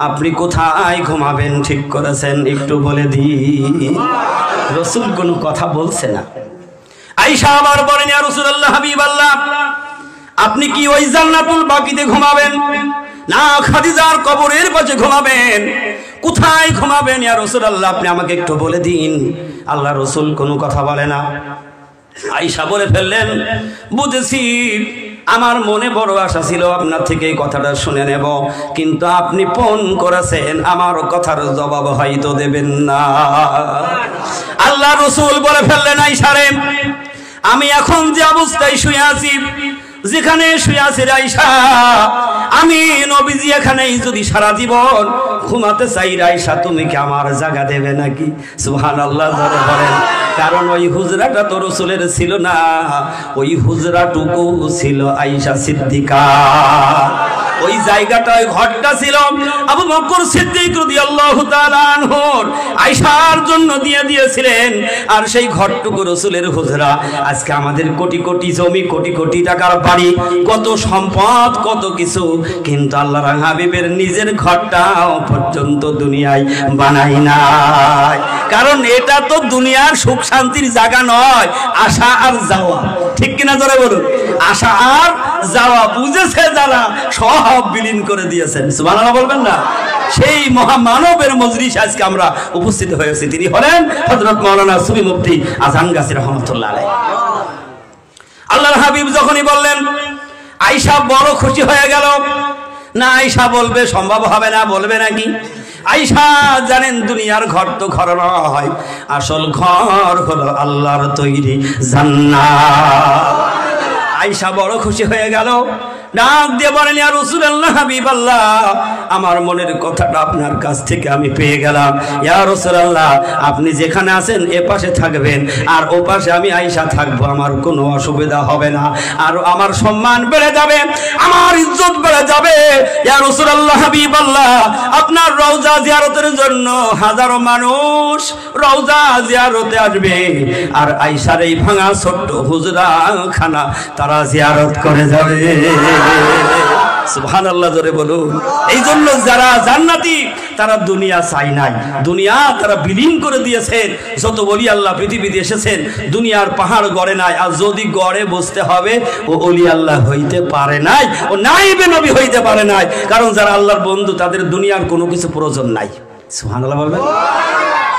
আপনি কোথায় ঘুমাবেন ঠিক করেছেন একটু বলে দিন। রাসূল কোনো কথা বলছে না। আয়েশা আবার বলেন, ইয়া রাসূলুল্লাহ, হাবিবাল্লাহ, আপনি কি ওই জান্নাতুল বাকিতে ঘুমাবেন না খাদিজার কবরের পাশে ঘুমাবেন? কোথায় ঘুমাবেন ইয়া রাসূলুল্লাহ, আপনি আমাকে একটু বলে দিন। আল্লাহ রাসূল কোনো কথা বলে না। আয়েশা বলে ফেললেন, বুঝেছি, আমার মনে বড় আশা ছিল আপনার থেকে এই কথাটা শুনে নেব, কিন্তু আপনি ফোন করেছেন, আমার কথার জবাব হয়তো দেবেন না। আল্লাহ রাসূল বলে ফেললেন, আয়েশা রে, আমি এখন যে অবস্থায় শুয়ে আছি, যেখানে শুয়ে আছি আয়েশা, আমি নবীজি এখানেই যদি সারা জীবন ঘুমাতে চাই, আয়েশা তুমি কি আমার জায়গা দেবে নাকি? সুবহানাল্লাহ জোরে বলেন। কারণ ওই হুজরাটা তো রাসূলের ছিল না, ওই হুজরাটুকু ছিল আয়েশা সিদ্দিকা। ওই জায়গাটা, ওই ঘরটা ছিল আবু বকর সিদ্দিক রাদিয়াল্লাহু তাআলা আনহুর আয়েশার জন্য দিয়ে দিয়েছিলেন। আর সেই ঘরটুকু রাসূলের হুজরা। আজকে আমাদের কোটি কোটি জমি, কোটি কোটি টাকার বাড়ি, কত সম্পদ, কত কিছু, কিন্তু আল্লাহর হাবিবের নিজের ঘরটাও পর্যন্ত দুনিয়ায় বানাই নাই। কারণ এটা তো দুনিয়ার সুখ শান্তির জায়গা নয়, আসা আর যাওয়া। ঠিক কিনা জোরে বলুন? আসা আর যাওয়া বুঝেছে যারা, সব বিলীন করে দিয়েছেন। সুবহানাল্লাহ বলবেন না? সেই মহামানবের মজলিস আজকে আমরা উপস্থিত হয়েছি। তিনি হলেন হযরত মাওলানা সুফি মুফতি আজহান গাছী রাহমাতুল্লাহ আলাইহি। আল্লাহর হাবিব যখনই বললেন, আয়েশা বড় খুশি হয়ে গেল। না, আয়েশা বলবে সম্ভব হবে না, বলবে নাকি? আয়েশা জানেন, দুনিয়ার ঘর তো ঘর নয়, আসল ঘর হলো আল্লাহর তৈরি জান্নাত। আয়েশা বড় খুশি হয়ে গেল, ডাক দিয়ে বলেন, ইয়া রাসূলুল্লাহ, হাবিবাল্লাহ, আমার মনের কথাটা আপনার কাছ থেকে আমি পেয়ে গেলাম। ইয়া রাসূলুল্লাহ, আপনি যেখানে আছেন এ পাশে থাকবেন, আর ও পাশে আমি আয়েশা থাকবো, আমার কোনো অসুবিধা হবে না। আর আমার সম্মান বেড়ে যাবে, আমার ইজ্জত বেড়ে যাবে। ইয়া রাসূলুল্লাহ, হাবিবাল্লাহ, আপনার রওজা জিয়ারতের জন্য হাজারো মানুষ রওজা জিয়ারতে আসবে, আর আয়েশার এই ভাঙা ছোট্ট হুজরা খানা তারা জিয়ারত করে যাবে। সুবহানাল্লাহ জোরে বলুন। এই জন্য যারা জান্নাতি, তারা দুনিয়া চাই নাই, দুনিয়া তারা বিলীন করে দিয়েছেন। যত ওলি আল্লাহ পৃথিবীতে এসেছেন, দুনিয়ার পাহাড় গড়ে নাই, আর যদি গড়ে বসতে হবে, ও ওলি আল্লাহ হইতে পারে নাই, ও নাইবে নবী হইতে পারে নাই। কারণ যারা আল্লাহর বন্ধু, তাদের দুনিয়ার কোনো কিছু প্রয়োজন নাই। সুবহানাল্লাহ বলবেন?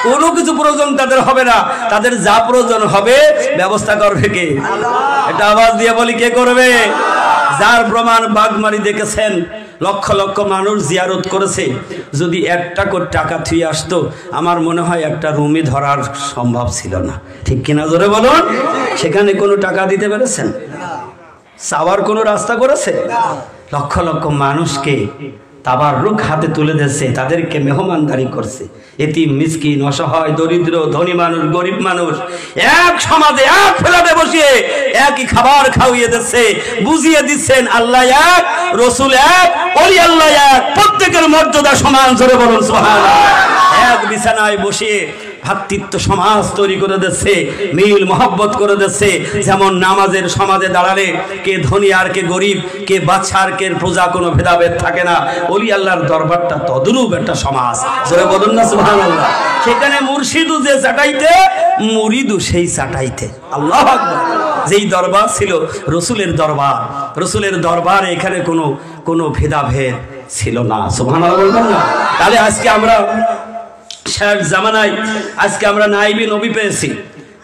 কোনো কিছু প্রয়োজন তাদের হবে না। তাদের যা প্রয়োজন হবে ব্যবস্থা করবে কে? এটা আওয়াজ দিয়ে বলি, কে করবে? যার প্রমাণ বাগমারি দেখেছেন, লক্ষ লক্ষ মানুষ জিয়ারত করেছে। যদি একটা করে টাকা থুয়ে আসতো, আমার মনে হয় একটা রুমই ধরার সম্ভব ছিল না। ঠিক কিনা জোরে বলুন? সেখানে কোনো টাকা দিতে পেরেছেন? চাওয়ার কোনো রাস্তা করেছে? লক্ষ লক্ষ মানুষকে তাবাররুক হাতে তুলে দিয়েছে, তাদেরকে মেহমানদারি করছে। এতিম, মিসকিন, অসহায়, দরিদ্র, ধনী মানুষ, গরিব মানুষ, এক সমাজে এক ফ্ল্যাটে বসিয়ে একই খাবার খাওয়িয়ে দিচ্ছে, বুঝিয়ে দিচ্ছেন আল্লাহ এক, রসুল এক, ওলি আল্লাহ এক, প্রত্যেকের মর্যাদা সমান। জোরে বলুন সুবহানাল্লাহ। এক বিছানায় বসিয়ে ভাতৃত্ব সমাজ তৈরি করে দিচ্ছে, মিল মহব্বত করে দিচ্ছে। যেমন নামাজের সমাজে দাঁড়ালে কে ধনী আর কে গরিব, কে বাদশা আর কে প্রজা, কোনো ভেদাভেদ থাকে না। ওলি আল্লাহর দরবারটা তদরূপ একটা সমাজ। জোরে বলুন না সুবহানাল্লাহ। সেখানে মুর্শিদু যে চাটাইতে, মুরিদু সেই চাটাইতে। আল্লাহু আকবার। যেই দরবার ছিল রসুলের দরবার, রসুলের দরবারে এখানে কোনো ভেদাভেদ ছিল না। সুবহানাল্লাহ বলবেন না? তাহলে আজকে আমরা শেষ জামানায়, আজকে আমরা নাইবি নবী পেয়েছি,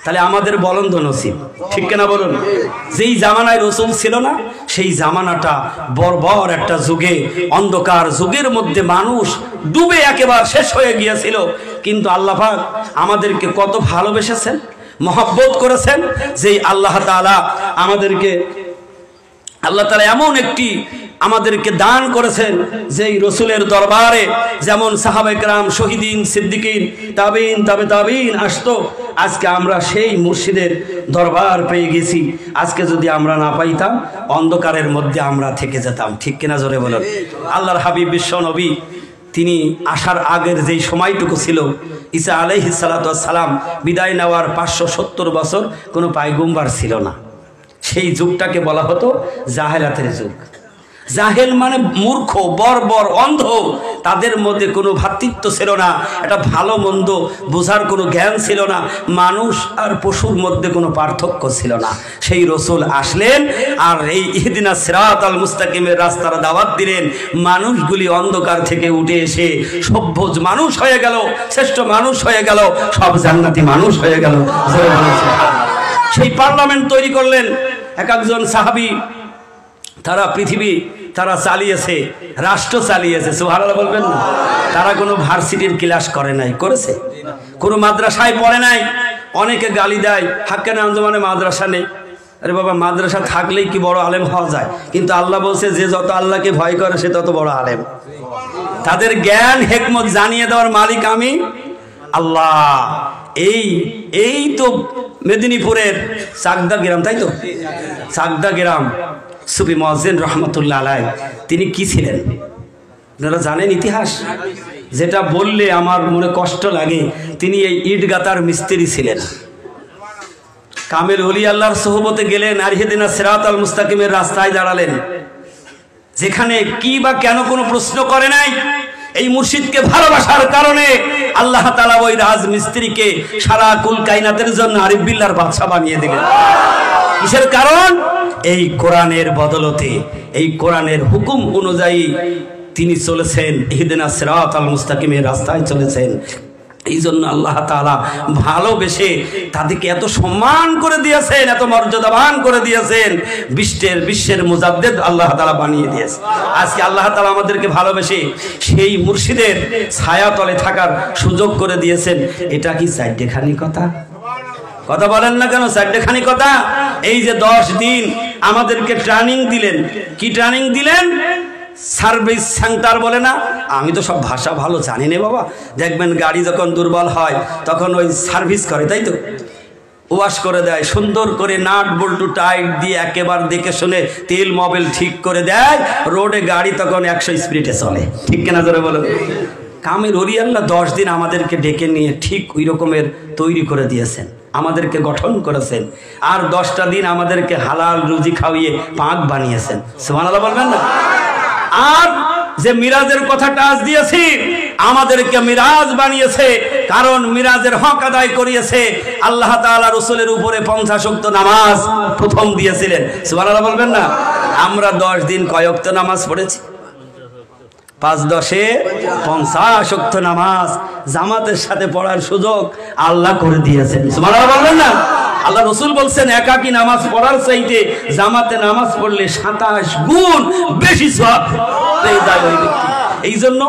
তাহলে আমাদের বলন্দ নসিব। ঠিক কিনা বলুন? যেই জামানায় রসুল ছিল না, সেই জামানাটা বর্বর একটা যুগে, অন্ধকার যুগের মধ্যে মানুষ ডুবে একেবারে শেষ হয়ে গিয়েছিল। কিন্তু আল্লাহ পাক আমাদেরকে কত ভালোবেসেছেন, মহব্বত করেছেন, যেই আল্লাহ তাআলা আমাদেরকে আল্লাহ তাআলা এমন একটি আমাদেরকে দান করেছেন যেই রসুলের দরবারে যেমন সাহাবায়ে কেরাম, শহীদিন, সিদ্দিকিন, তাবিন, তাবিন আসতো, আজকে আমরা সেই মুর্শিদের দরবার পেয়ে গেছি। আজকে যদি আমরা না পাইতাম অন্ধকারের মধ্যে আমরা থেকে যেতাম। ঠিক কিনা জোরে বলেন। আল্লাহর হাবিব বিশ্ব নবী তিনি আসার আগের যেই সময়টুকু ছিল, ঈসা আলাইহিস সালাতু ওয়াস সালাম বিদায় নেওয়ার 570 বছর কোনো পায়গম্বর ছিল না। সেই যুগটাকে বলা হতো জাহেলাতের যুগ। জাহেল মানে মূর্খ, বর্বর, অন্ধ। তাদের মধ্যে কোনো ভ্রাতৃত্ব ছিল না, এটা ভালো মন্দ বোঝার কোনো জ্ঞান ছিল না, মানুষ আর পশুর মধ্যে কোনো পার্থক্য ছিল না। সেই রসুল আসলেন আর এই ইহদিনাস সিরাতাল মুস্তাকিমের রাস্তার দাওয়াত দিলেন। মানুষগুলি অন্ধকার থেকে উঠে এসে সভ্য মানুষ হয়ে গেল, শ্রেষ্ঠ মানুষ হয়ে গেল, সব জান্নাতি মানুষ হয়ে গেল। সেই পার্লামেন্ট তৈরি করলেন একজন সাহাবী। তারা পৃথিবী তারা চালিয়েছে, রাষ্ট্র চালিয়েছে। সুবহানাল্লাহ বলবেন না? তারা কোনো ভার্সিটির ক্লাস করে নাই, করেছে? কোনো মাদ্রাসায় পড়ে নাই। অনেকে গালি দেয় হাক্কানি আঞ্জুমানে মাদ্রাসা নেই। আরে বাবা, মাদ্রাসা থাকলেই কি বড় আলেম হওয়া যায়? কিন্তু আল্লাহ বলছে যে যত আল্লাহকে ভয় করে সে তত বড় আলেম। তাদের জ্ঞান হেকমত জানিয়ে দেওয়ার মালিক আমি আল্লাহ। এই তো মেদিনীপুরের চাকদা গ্রাম, তাই তো? চাকদা গ্রাম সুফি মুয়াজ্জিন রহমতুল্লাহ আলাইহি তিনি কি ছিলেন আপনারা জানেন ইতিহাস? যেটা বললে আমার মনে কষ্ট লাগে, তিনি এই ইট গাতার মিস্ত্রি ছিলেন। কামেল ওলি আল্লাহর সোহবতে গেলেন আর ইহদিনাস সিরাতাল মুস্তাকিমের রাস্তায় দাঁড়ালেন, যেখানে কি বা কেন কোনো প্রশ্ন করে নাই। এই মুর্শিদকে ভালোবাসার কারণে আল্লাহ তাআলা ওই রাজমিস্ত্রিকে সারা কুল কায়নাতের জন্য আরিফ বিল্লাহর বাদশা বানিয়ে দিলেন। কিসের কারণ? এই কোরআনের বদলতে, এই কোরআনের হুকুম অনুযায়ী তিনি চলেছেন, ইহদিনাস সিরাতাল মুস্তাকিমের রাস্তায় চলেছেন। এই জন্য আল্লাহ তাআলা ভালোবেসে তাদেরকে এত সম্মান করে দিয়েছেন, এত মর্যাদাবান করে দিয়েছেন, বিশ্বের মুজাদ্দিদ আল্লাহ তাআলা বানিয়ে দিয়েছে। আজকে আল্লাহ তাআলা আমাদেরকে ভালোবেসে সেই মুর্শিদের ছায়াতলে থাকার সুযোগ করে দিয়েছেন। এটা কি চারটেখানি কথা? কথা বলেন না কেন? চারটেখানি কথা। এই যে 10 দিন আমাদেরকে ট্রেনিং দিলেন। কি ট্রেনিং দিলেন? সার্ভিস সেন্টার বলে না? আমি তো সব ভাষা ভালো জানি না বাবা। দেখবেন গাড়ি যখন দুর্বল হয় তখন ওই সার্ভিস করে, তাই তো? ওয়াশ করে দেয়, সুন্দর করে নাট বল্টু টাইট দিয়ে একেবারে দেখে শুনে তেল মোবিল ঠিক করে দেয়। রোডে গাড়ি তখন 100 স্পিডে চলে। ঠিক কিনা জোরে বলো? কামের ওলি আল্লাহ 10 দিন আমাদেরকে ডেকে নিয়ে ঠিক ওই রকমের তৈরি করে দিয়েছেন, আমাদেরকে গঠন করেছেন। আর 10টা দিন আমাদেরকে হালাল রুজি খাওয়িয়ে পাক বানিয়েছেন। সুবহানাল্লাহ বলবেন না? আর যে মিরাজের কথাটা আজ দিয়েছি, আমাদেরকে মিরাজ বানিয়েছে, কারণ মিরাজের হক আদায় করিয়েছে। আল্লাহ তাআলা রাসূলের উপরে 50 ওয়াক্ত নামাজ প্রথম দিয়েছিলেন। সুবহানাল্লাহ বলবেন না? আমরা 10 দিন কয় ওয়াক্ত নামাজ পড়েছি? 5 10 50 ওয়াক্ত নামাজ জামাতের সাথে পড়ার সুযোগ আল্লাহ করে দিয়েছেন। সুবহানাল্লাহ বলবেন না? আল্লাহ রসুল বলছেন একাকী নামাজ পড়ার চাইতে জামাতে নামাজ পড়লে 27 গুণ বেশি সওয়াব পেয়ে যায় ওই ব্যক্তি। এই জন্য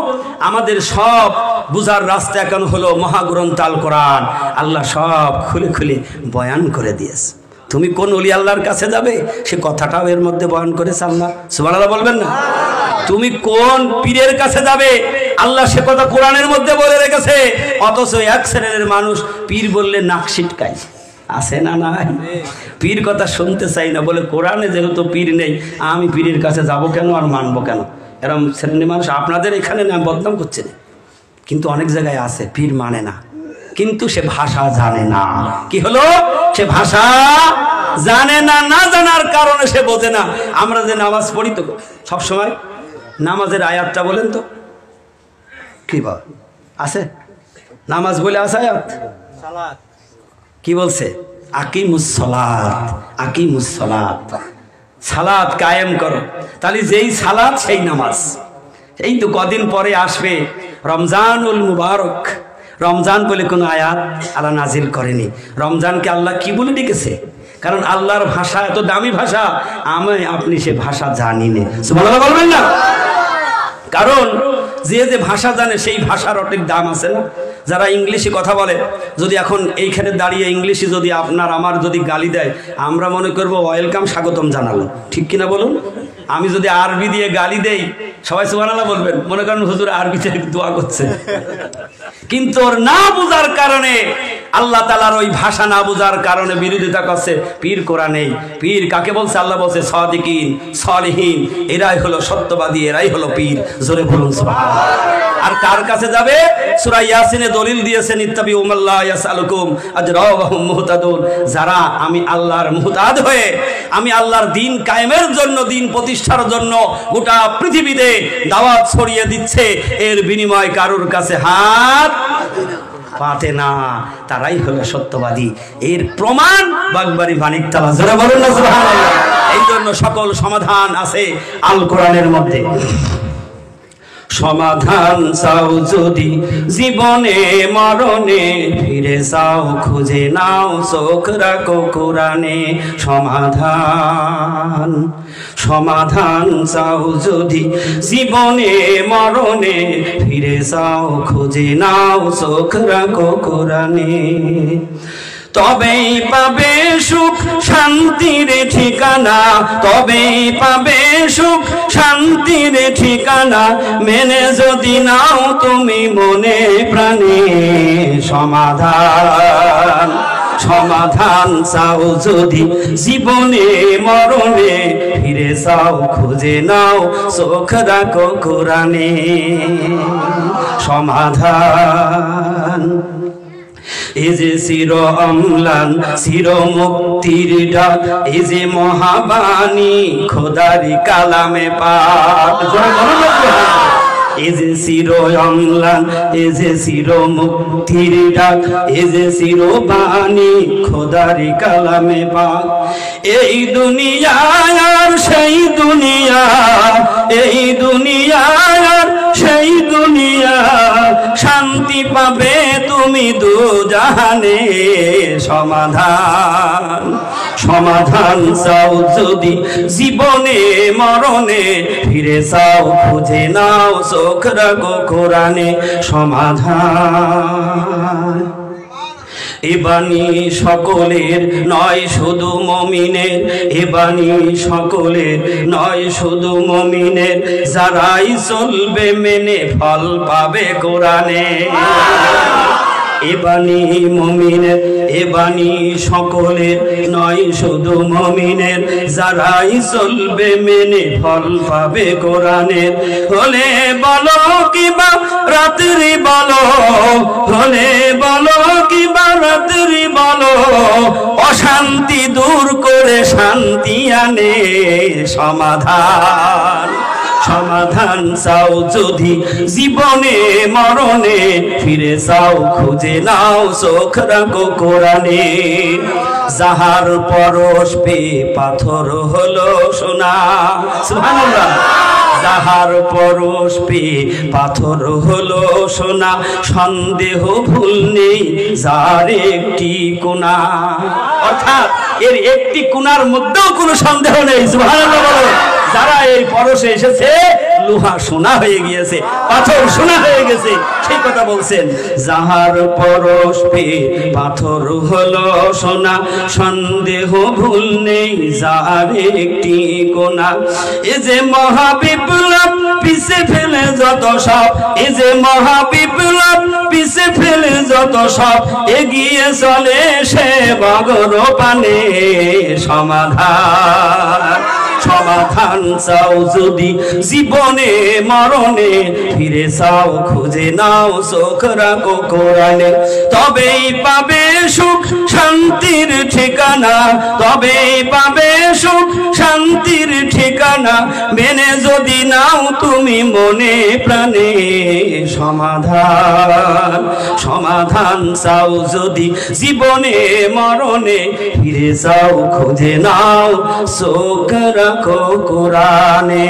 আমাদের সব বুঝার রাস্তা এখন হলো মহাগ্রন্থ আল কোরআন। আল্লাহ সব খুলে খুলে বয়ান করে দিয়েছে। তুমি কোন ওলি আল্লাহর কাছে যাবে সে কথাটাও এর মধ্যে বয়ান করেছে আল্লাহ। সুবহানাল্লাহ বলবেন না? তুমি কোন পীরের কাছে যাবে আল্লাহ সে কথা কোরআনের মধ্যে বলে রেখেছে। অথচ এক শ্রেণীর মানুষ পীর বললে নাক ছিটকায়, আছে না? নাই। পীর কথা শুনতে চাই না, বলে কোরআনে যেহেতু পীর নেই আমি পীরের কাছে যাব কেন আর মানবো কেন? এরকম শ্রেণীর মানুষ আপনাদের এখানে না বদনাম করছে না, কিন্তু অনেক জায়গায় আছে পীর মানে না, কিন্তু সে ভাষা জানে না। কি হলো? সে ভাষা জানে না, না জানার কারণে সে বোঝে না। আমরা যে নামাজ পড়ি তো সবসময় নামাজের আয়াতটা বলেন তো কি বল আছে? নামাজ বলে আছে আয়াত কি বলছে? আকিমুস সালাত, আকিমুস সালাত, সালাত কায়েম করো। তাহলে যেই সালাত সেই নামাজ। এই তো কদিন পরে আসবে রমজানুল মুবারক। রমজান বলে কোনো আয়াত আল্লাহ নাজিল করেনি। রমজানকে আল্লাহ কি বলে ডেকেছে? কারণ আল্লাহর ভাষা এত দামি ভাষা, আমি আপনি সে ভাষা জানি না। সুবহানাল্লাহ বলবেন না? কারণ যে যে ভাষা জানে সেই ভাষার অনেক দাম আছে না। যারা ইংলিশে কথা বলে, যদি এখন এইখানে দাঁড়িয়ে ইংলিশে যদি আপনার আমার যদি গালি দেয়, আমরা মনে করব ওয়েলকাম, স্বাগতম জানালো, ঠিক কিনা বলুন? আমি যদি আরবি দিয়ে গালি দেই, সবাই সুবহানাল্লাহ বলবেন, মনে করেন হুজুর আরবিতে দোয়া করছে। কিন্তু ওর না বুঝার কারণে, আল্লাহ তাআলার ওই ভাষা না বুঝার কারণে বিরোধিতা করছে। পীর কোরআনে, পীর কাকে বলছে? আল্লাহ বলছে সাদিকিন, সালিহিন, এরাই হলো সত্যবাদী, এরাই হলো পীর। জোরে বলুন সুবহানাল্লাহ। আর কার কাছে যাবে? সূরা ইয়াসিনে দলিল দিয়েছেন, ইত্তাবিউ মাল্লা ইয়াসআলুকুম আজরাহুম মুহতাদুন, যারা আমি আল্লাহর মুহতাদ হয়ে, আমি আল্লাহর দ্বীন কায়েমের জন্য, দ্বীন প্রতিষ্ঠার জন্য গোটা পৃথিবীতে দাওয়াত ছড়িয়ে দিচ্ছে, এর বিনিময় কারোর কাছে হাত পাতে না, তারাই হলো সত্যবাদী। এর প্রমাণ বাগবাড়ি মানিকতলা। যারা বলুন না সুবহানাল্লাহ। এই জন্য সকল সমাধান আছে আল কোরআনের মধ্যে। সমাধান চাও যদি জীবনে মরণে, ফিরে যাও খুঁজে নাও চোখ রাখো কোরআনে। সমাধান, সমাধান চাও যদি জীবনে মরণে, ফিরে যাও খুঁজে নাও চোখ রাখো কোরআনে। তবেই পাবে সুখ শান্তির ঠিকানা, তবেই পাবে সুখ শান্তির ঠিকানা, মেনে যদি নাও তুমি মনে প্রাণে। সমাধান, সমাধান চাও যদি জীবনে মরণে, ফিরে যাও খুঁজে নাও চোখ রাখো কোরআনে। সমাধান, এই যে চির অম্লান চির মুক্তির ডাক, এই যে মহাবাণী খোদারি কালামে পাক। এই যে চির অম্লান, এই যে চির মুক্তির ডাক, এই যে চির বাণী খোদারি কালামে পাক। এই দুনিয়া আর সেই দুনিয়া, এই দুনিয়া আর সেই দুনিয়া, শান্তি পাবে তুমি দুজাহানে। সমাধান, সমাধান চাও যদি জীবনে মরণে, ফিরে যাও খুঁজে নাও চোখ রাখো কোরআনে। সমাধান, এ বাণী সকলের নয় শুধু মুমিনের, এ বাণী সকলের নয় শুধু মুমিনের, যারাই চলবে মেনে ফল পাবে কোরআনে। এ বাণী মুমিনের, এ বাণী সকলের নয় শুধু মুমিনের, যারাই চলবে মেনে ফল পাবে কোরআনের। হলে বলো কিবা রাত্রি বলো, হলে বলো কিবা রাত্রি বলো, অশান্তি দূর করে শান্তি আনে। সমাধান, সমাধান চাও যদি জীবনে মরণে, ফিরে যাও খুঁজে নাও চোখ রাখো কোরআনে। যাহার পরশ পেয়ে পাথর হলো সোনা, সুবহানাল্লাহ। যাহার পরশ পেয়ে পাথর হলো সোনা, সন্দেহ ভুল নেই যার একটি কোনা। অর্থাৎ এর একটি কোনার মধ্যেও কোনো সন্দেহ নেই। সুবহানাল্লাহ। যারা এই পরশে এসেছে, লোহা সোনা হয়ে গিয়েছে, পাথর সোনা হয়ে গেছে, সেই কথা বলছেন। যাহার পরশ পেয়ে পাথর হলো সোনা, সন্দেহ ভুল নেই যার একটি কোনা। এ যে মহাবিপ্লব পিছে ফেলে যত সব, এ যে মহাবিপ্লব পিছে ফেলে যত সব, এগিয়ে চলে সে বগর পানে। সমাধান, সমাধান চাও যদি জীবনে মরণে, ফিরে যাও খুঁজে নাও চোখ রাখো কোরআনে। তবেই পাবে সুখ শান্তির ঠিকানা, তবেই পাবে সুখ শান্তির ঠিকানা, মেনে যদি নাও তুমি মনে প্রাণে। সমাধান, সমাধান চাও যদি জীবনে মরণে, ফিরে যাও খুঁজে নাও চোখ রাখো কোরআনে।